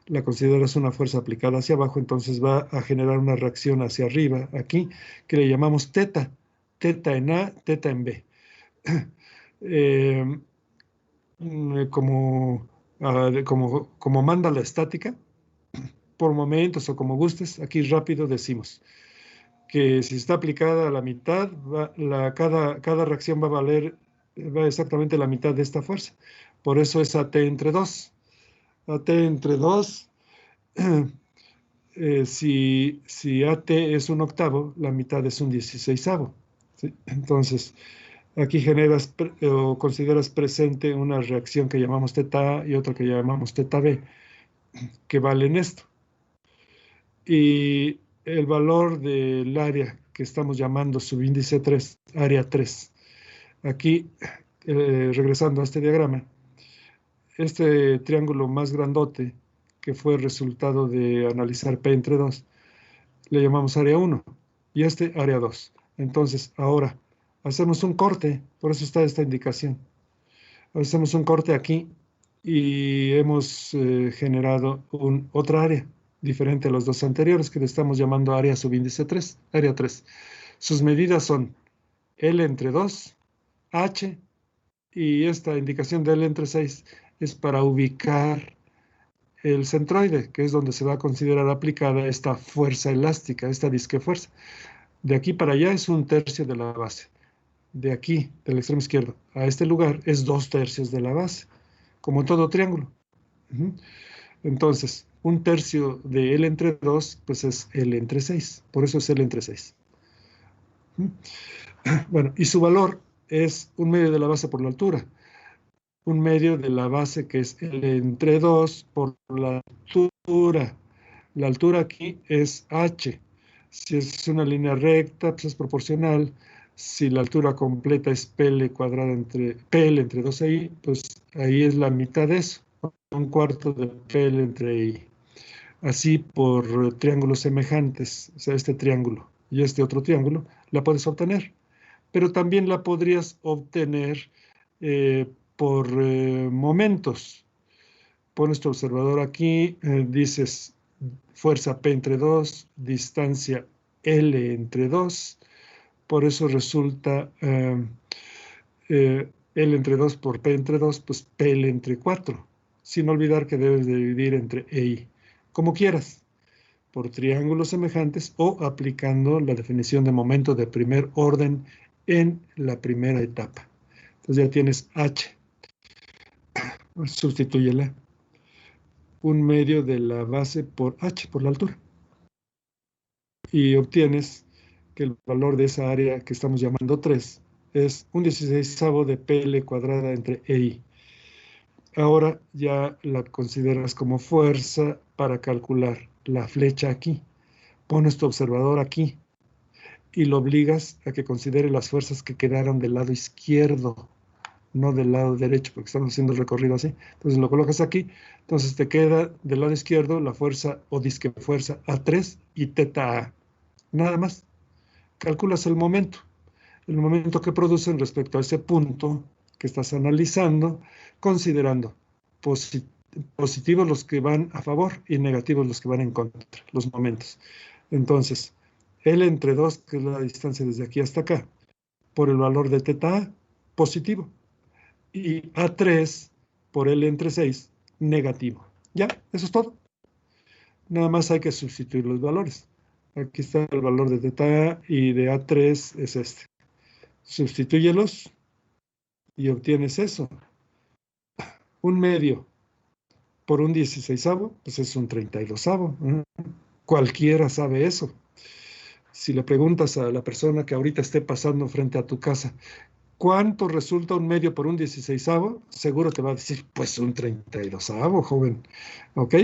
la consideras una fuerza aplicada hacia abajo, entonces va a generar una reacción hacia arriba, aquí, que le llamamos teta. Teta en A, teta en B. Como manda la estática, por momentos o como gustes, aquí rápido decimos que si está aplicada a la mitad, cada reacción va a valer exactamente la mitad de esta fuerza. Por eso es AT entre 2. AT entre 2, si AT es un octavo, la mitad es un 16avo. ¿Sí? Entonces, aquí generas o consideras presente una reacción que llamamos teta A y otra que llamamos teta B, que valen esto. Y el valor del área que estamos llamando subíndice 3, área 3. Aquí, regresando a este diagrama, este triángulo más grandote, que fue el resultado de analizar P entre 2, le llamamos área 1 y este área 2. Entonces, ahora hacemos un corte, por eso está esta indicación. Hacemos un corte aquí y hemos generado otra área diferente a los dos anteriores que le estamos llamando área subíndice 3, área 3. Sus medidas son L entre 2, H, y esta indicación de L entre 6 es para ubicar el centroide, que es donde se va a considerar aplicada esta fuerza elástica, esta disque fuerza. De aquí para allá es 1/3 de la base. De aquí, del extremo izquierdo, a este lugar es 2/3 de la base, como todo triángulo. Entonces, 1/3 de L entre 2, pues es L entre 6. Por eso es L entre 6. Bueno, y su valor es 1/2 de la base por la altura. 1/2 de la base, que es L entre 2 por la altura. La altura aquí es H. Si es una línea recta, pues es proporcional. Si la altura completa es PL cuadrada entre PL entre 2i, pues ahí es la mitad de eso, 1/4 de PL entre i. Así por triángulos semejantes, o sea, este triángulo y este otro triángulo, la puedes obtener. Pero también la podrías obtener por momentos. Pones tu observador aquí, dices fuerza P entre 2, distancia L entre 2, por eso resulta L entre 2 por P entre 2, pues PL entre 4, sin olvidar que debes de dividir entre E y I, como quieras, por triángulos semejantes o aplicando la definición de momento de primer orden en la primera etapa. Entonces ya tienes H, sustitúyela, 1/2 de la base por H, por la altura. Y obtienes que el valor de esa área que estamos llamando 3 es 1/16 de PL cuadrada entre EI. Ahora ya la consideras como fuerza para calcular la flecha aquí. Pones tu observador aquí y lo obligas a que considere las fuerzas que quedaron del lado izquierdo, no del lado derecho, porque estamos haciendo el recorrido así. Entonces lo colocas aquí, entonces te queda del lado izquierdo la fuerza o disque fuerza A3 y teta A. Nada más. Calculas el momento que producen respecto a ese punto que estás analizando, considerando positivos los que van a favor y negativos los que van en contra, los momentos. Entonces, L entre 2, que es la distancia desde aquí hasta acá, por el valor de teta A, positivo. Y A3 por L entre 6, negativo. Ya, eso es todo. Nada más hay que sustituir los valores. Aquí está el valor de teta A y de A3 es este. Sustitúyelos y obtienes eso. 1/2 por 1/16, pues es 1/32. Cualquiera sabe eso. Si le preguntas a la persona que ahorita esté pasando frente a tu casa, ¿cuánto resulta 1/2 por 1/16? Seguro te va a decir, pues 1/32, joven. ¿Ok?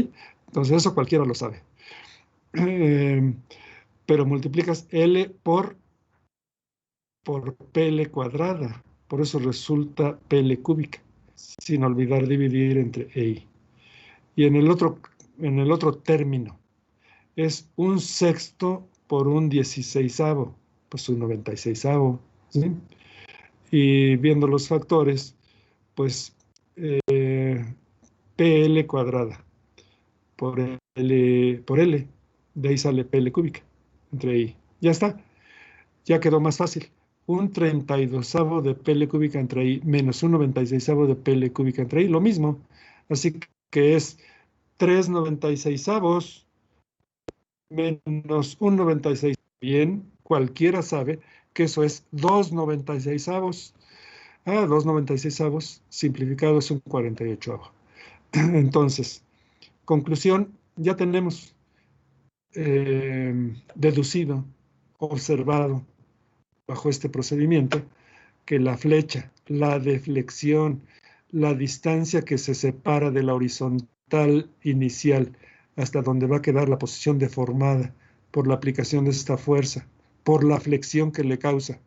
Entonces eso cualquiera lo sabe. Pero multiplicas L por PL cuadrada. Por eso resulta PL cúbica, sin olvidar dividir entre EI. Y en el otro término es 1/6 por 1/16, pues 1/96, ¿sí? Y viendo los factores, pues PL cuadrada por L, de ahí sale PL cúbica, entre I. Ya está, ya quedó más fácil. 1/32 de PL cúbica entre I menos 1/96 de PL cúbica entre I, lo mismo. Así que es 3/96 menos 1/96. Bien, cualquiera sabe que eso es 2/96. 2/96 simplificado es 1/48. Entonces, conclusión, ya tenemos deducido, observado bajo este procedimiento, que la flecha, la deflexión, la distancia que se separa de la horizontal inicial hasta donde va a quedar la posición deformada por la aplicación de esta fuerza, por la flexión que le causa,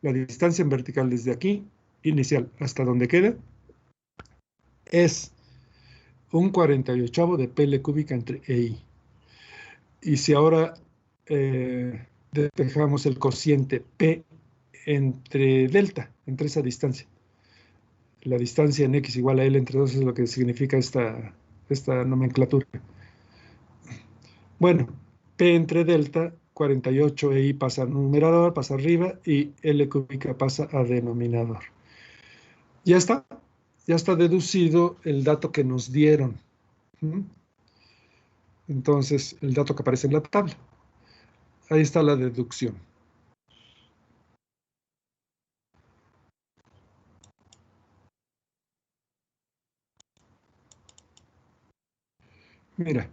la distancia en vertical desde aquí, inicial, hasta donde queda, es 1/48 de PL cúbica entre EI. Y si ahora despejamos el cociente P entre delta, entre esa distancia, la distancia en X igual a L entre 2 es lo que significa esta nomenclatura. Bueno, P entre delta, 48 EI pasa a numerador, pasa arriba, y L cúbica pasa a denominador. Ya está deducido el dato que nos dieron. Entonces, el dato que aparece en la tabla. Ahí está la deducción. Mira,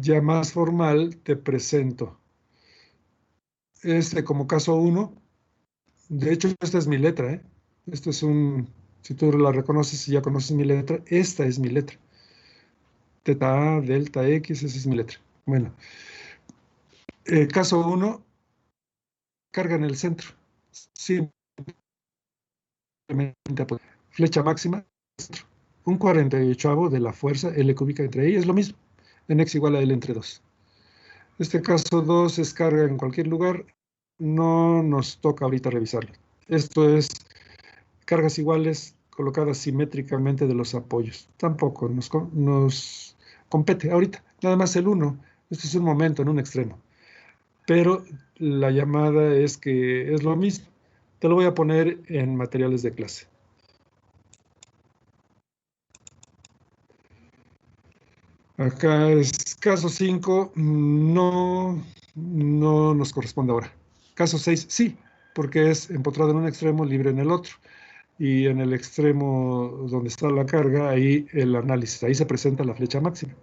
ya más formal te presento. Como caso 1, de hecho, esta es mi letra, ¿eh? Esto es si tú la reconoces y ya conoces mi letra, esta es mi letra. Teta A, delta X, esa es mi letra. Bueno, caso 1, carga en el centro. Simplemente flecha máxima, un 48avo de la fuerza L cúbica entre I, es lo mismo, en X igual a L entre 2. Este caso 2 es carga en cualquier lugar, no nos toca ahorita revisarlo. Esto es cargas iguales colocadas simétricamente de los apoyos. Tampoco nos compete ahorita, nada más el 1. Este es un momento en un extremo. Pero la llamada es que es lo mismo. Te lo voy a poner en materiales de clase. Acá es caso 5, no nos corresponde ahora. Caso 6, sí, porque es empotrado en un extremo, libre en el otro. Y en el extremo donde está la carga, ahí el análisis, ahí se presenta la flecha máxima.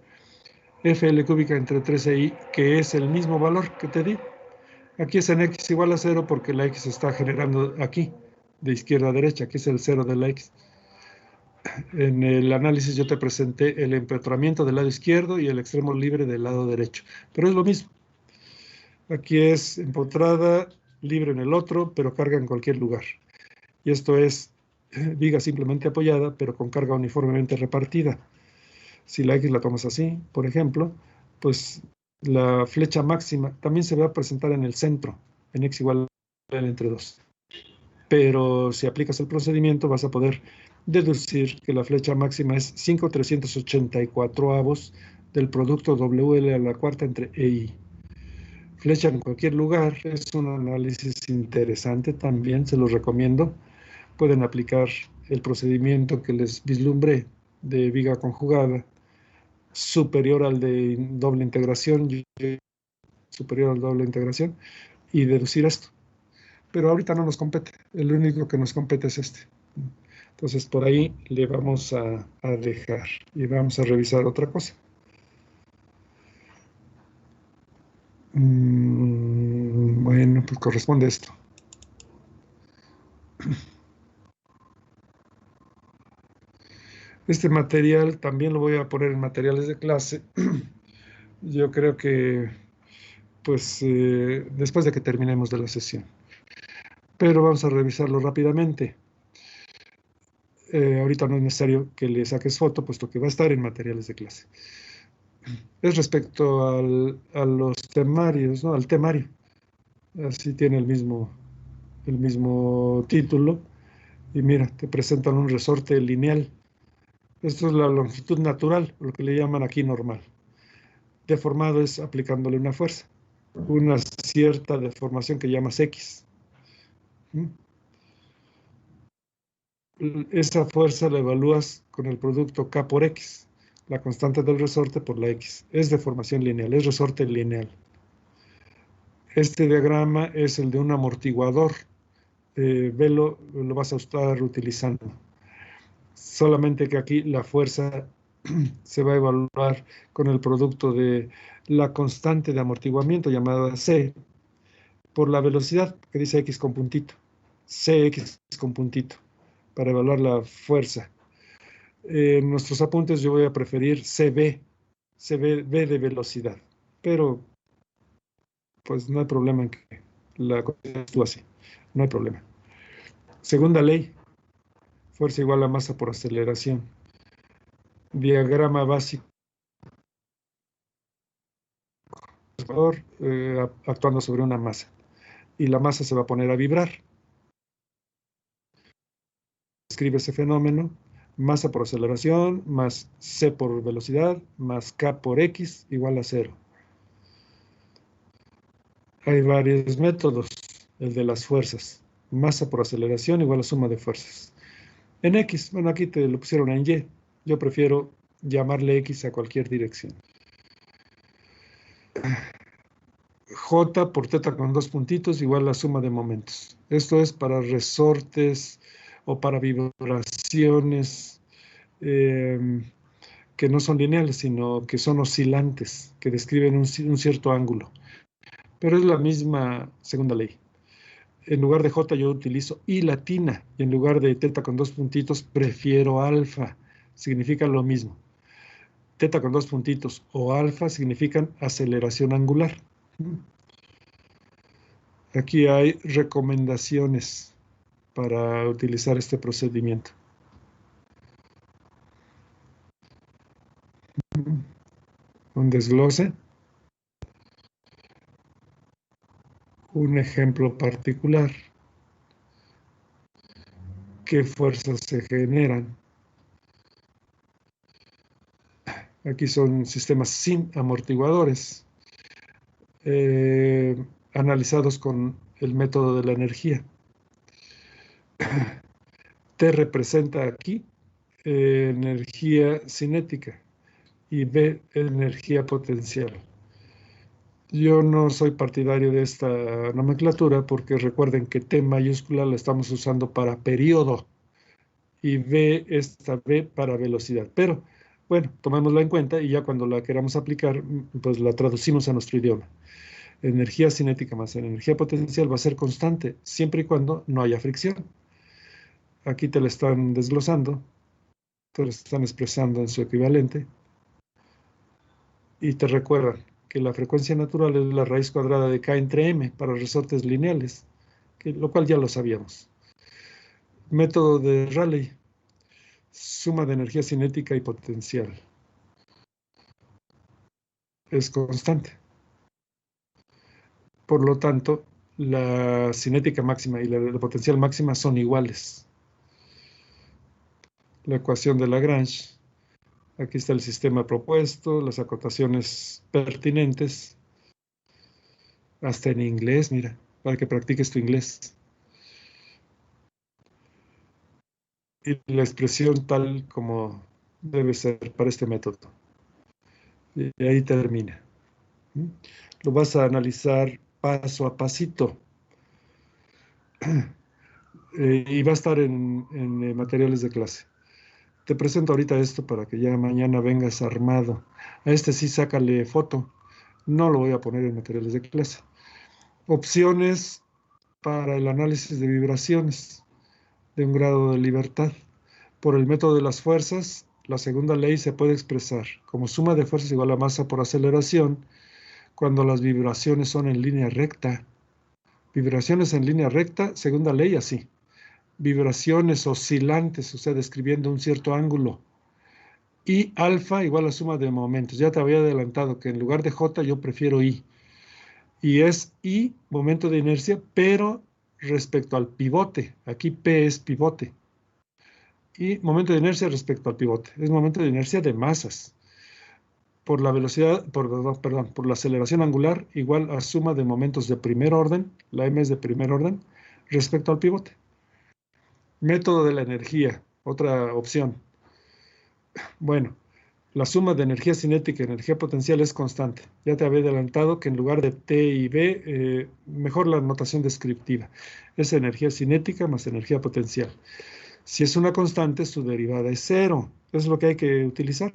FL cúbica entre 13i, que es el mismo valor que te di. Aquí es en x igual a 0 porque la x está generando aquí, de izquierda a derecha, aquí es el 0 de la x. En el análisis yo te presenté el empotramiento del lado izquierdo y el extremo libre del lado derecho, pero es lo mismo. Aquí es empotrada, libre en el otro, pero carga en cualquier lugar. Y esto es viga simplemente apoyada, pero con carga uniformemente repartida. Si la X la tomas así, por ejemplo, pues la flecha máxima también se va a presentar en el centro, en X igual a L entre 2. Pero si aplicas el procedimiento vas a poder deducir que la flecha máxima es 5/384 del producto WL a la cuarta entre EI. Flecha en cualquier lugar es un análisis interesante también, se los recomiendo. Pueden aplicar el procedimiento que les vislumbré de viga conjugada superior al de doble integración, y deducir esto. Pero ahorita no nos compete, el único que nos compete es este. Entonces por ahí le vamos a dejar y vamos a revisar otra cosa. Bueno, pues corresponde esto. Este material también lo voy a poner en materiales de clase. Yo creo que, pues, después de que terminemos de la sesión. Pero vamos a revisarlo rápidamente. Ahorita no es necesario que le saques foto, puesto que va a estar en materiales de clase. Es respecto a los temarios, ¿no? Al temario. Así tiene el mismo título. Y mira, te presentan un resorte lineal. Esto es la longitud natural, lo que le llaman aquí normal. Deformado es aplicándole una fuerza, una cierta deformación que llamas X. Esa fuerza la evalúas con el producto K por X, la constante del resorte por la X. Es deformación lineal, es resorte lineal. Este diagrama es el de un amortiguador. Velo, lo vas a estar utilizando. Solamente que aquí la fuerza se va a evaluar con el producto de la constante de amortiguamiento llamada C por la velocidad que dice X con puntito. CX con puntito para evaluar la fuerza. En nuestros apuntes yo voy a preferir CB de velocidad, pero pues no hay problema en que la tú así, no hay problema. Segunda ley, fuerza igual a masa por aceleración. Diagrama básico, actuando sobre una masa, y la masa se va a poner a vibrar. Escribe ese fenómeno, masa por aceleración más C por velocidad más K por X igual a 0. Hay varios métodos. El de las fuerzas. Masa por aceleración igual a suma de fuerzas. En X, bueno, aquí te lo pusieron en Y. Yo prefiero llamarle X a cualquier dirección. J por teta con 2 puntitos igual a la suma de momentos. Esto es para resortes o para vibraciones que no son lineales, sino que son oscilantes, que describen un cierto ángulo. Pero es la misma segunda ley. En lugar de J yo utilizo I latina y en lugar de teta con 2 puntitos prefiero alfa. Significa lo mismo. Teta con 2 puntitos o alfa significan aceleración angular. Aquí hay recomendaciones para utilizar este procedimiento. Un desglose. Un ejemplo particular. ¿Qué fuerzas se generan? Aquí son sistemas sin amortiguadores, analizados con el método de la energía. T representa aquí energía cinética y B energía potencial. Yo no soy partidario de esta nomenclatura porque recuerden que T mayúscula la estamos usando para periodo y esta B para velocidad. Pero bueno, tomémosla en cuenta y ya cuando la queramos aplicar, pues la traducimos a nuestro idioma. Energía cinética más energía potencial va a ser constante siempre y cuando no haya fricción. Aquí te la están desglosando, te la están expresando en su equivalente y te recuerdan que la frecuencia natural es la raíz cuadrada de K entre M para resortes lineales, lo cual ya lo sabíamos. Método de Rayleigh, suma de energía cinética y potencial. Es constante. Por lo tanto, la cinética máxima y la potencial máxima son iguales. La ecuación de Lagrange. Aquí está el sistema propuesto, las acotaciones pertinentes. Hasta en inglés, mira, para que practiques tu inglés. Y la expresión tal como debe ser para este método. Y ahí termina. Lo vas a analizar paso a pasito. Y va a estar en materiales de clase. Te presento ahorita esto para que ya mañana vengas armado. A este sí sácale foto. No lo voy a poner en materiales de clase. Opciones para el análisis de vibraciones de un grado de libertad. Por el método de las fuerzas, la segunda ley se puede expresar como suma de fuerzas igual a masa por aceleración cuando las vibraciones son en línea recta. Vibraciones en línea recta, segunda ley así. Vibraciones oscilantes, o sea, describiendo un cierto ángulo. Y alfa igual a suma de momentos. Ya te había adelantado que en lugar de J yo prefiero I. Y es I, momento de inercia, pero respecto al pivote. Aquí P es pivote. Y momento de inercia respecto al pivote. Es momento de inercia de masas. Por la velocidad, por la aceleración angular, igual a suma de momentos de primer orden, la M es de primer orden, respecto al pivote. Método de la energía, otra opción. Bueno, la suma de energía cinética y energía potencial es constante. Ya te había adelantado que en lugar de T y B, mejor la notación descriptiva. Es energía cinética más energía potencial. Si es una constante, su derivada es cero. Eso es lo que hay que utilizar.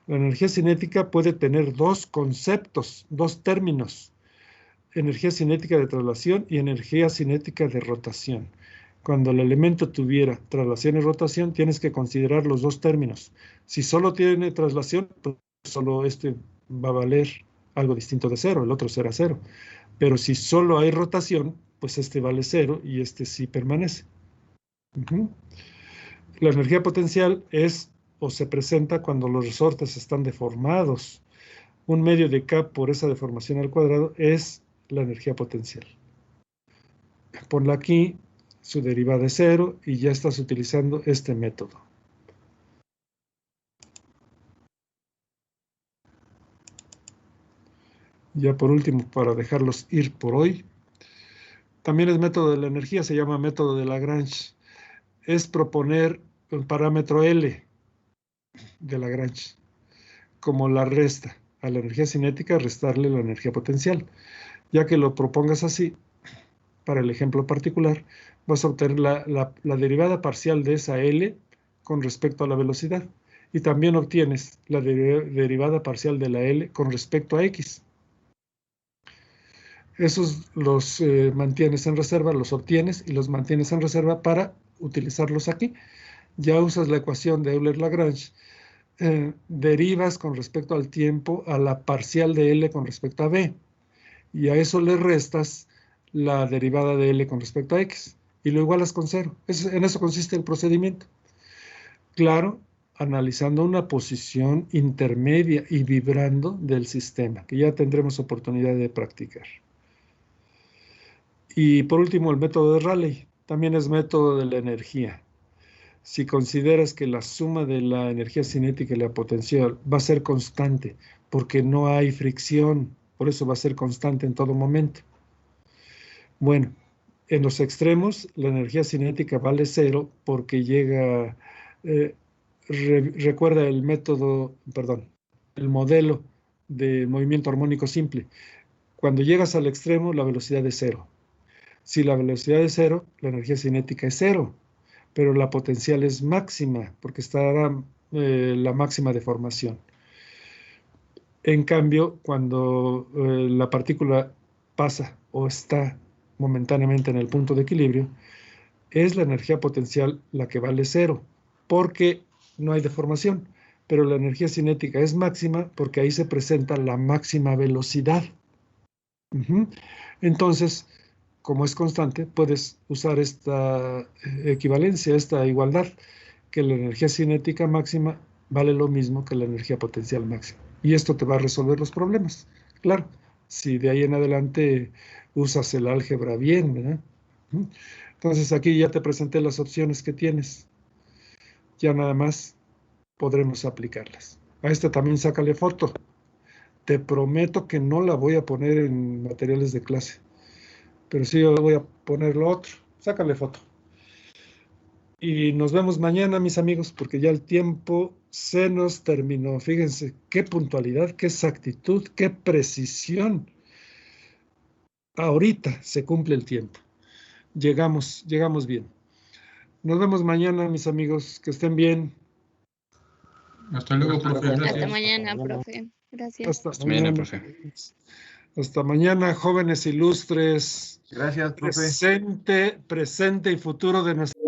La energía cinética puede tener dos conceptos, dos términos. Energía cinética de traslación y energía cinética de rotación. Cuando el elemento tuviera traslación y rotación, tienes que considerar los dos términos. Si solo tiene traslación, pues solo este va a valer algo distinto de cero, el otro será cero. Pero si solo hay rotación, pues este vale cero y este sí permanece. La energía potencial es o se presenta cuando los resortes están deformados. Un medio de K por esa deformación al cuadrado es la energía potencial. Ponla aquí, su derivada es cero y ya estás utilizando este método. Ya por último, para dejarlos ir por hoy, también es método de la energía, se llama método de Lagrange. Es proponer el parámetro L de Lagrange como la resta a la energía cinética, restarle la energía potencial. Ya que lo propongas así, para el ejemplo particular, vas a obtener la derivada parcial de esa L con respecto a la velocidad. Y también obtienes la derivada parcial de la L con respecto a X. Esos los mantienes en reserva, los obtienes y los mantienes en reserva para utilizarlos aquí. Ya usas la ecuación de Euler-Lagrange, derivas con respecto al tiempo a la parcial de L con respecto a B. Y a eso le restas la derivada de L con respecto a X. Y lo igualas con 0. En eso consiste el procedimiento. Claro, analizando una posición intermedia y vibrando del sistema, que ya tendremos oportunidad de practicar. Y por último, el método de Rayleigh. También es método de la energía. Si consideras que la suma de la energía cinética y la potencial va a ser constante, porque no hay fricción, por eso va a ser constante en todo momento. Bueno, en los extremos la energía cinética vale 0 porque llega, recuerda el método, perdón, el modelo de movimiento armónico simple. Cuando llegas al extremo la velocidad es 0. Si la velocidad es 0, la energía cinética es 0, pero la potencial es máxima porque estará la máxima deformación. En cambio, cuando la partícula pasa o está momentáneamente en el punto de equilibrio, es la energía potencial la que vale 0, porque no hay deformación, pero la energía cinética es máxima porque ahí se presenta la máxima velocidad. Entonces, como es constante, puedes usar esta equivalencia, esta igualdad, que la energía cinética máxima vale lo mismo que la energía potencial máxima. Y esto te va a resolver los problemas. Claro, si de ahí en adelante usas el álgebra bien, ¿verdad? Entonces aquí ya te presenté las opciones que tienes. Ya nada más podremos aplicarlas. A esta también sácale foto. Te prometo que no la voy a poner en materiales de clase, pero sí yo voy a poner lo otro. Sácale foto. Y nos vemos mañana, mis amigos, porque ya el tiempo se nos terminó. Fíjense, qué puntualidad, qué exactitud, qué precisión. Ahorita se cumple el tiempo. Llegamos bien. Nos vemos mañana, mis amigos. Que estén bien. Hasta luego, profe. Hasta Gracias. mañana, profe. Gracias. Hasta mañana, profe. Hasta mañana, jóvenes ilustres. Gracias, profe. Presente y futuro de nuestra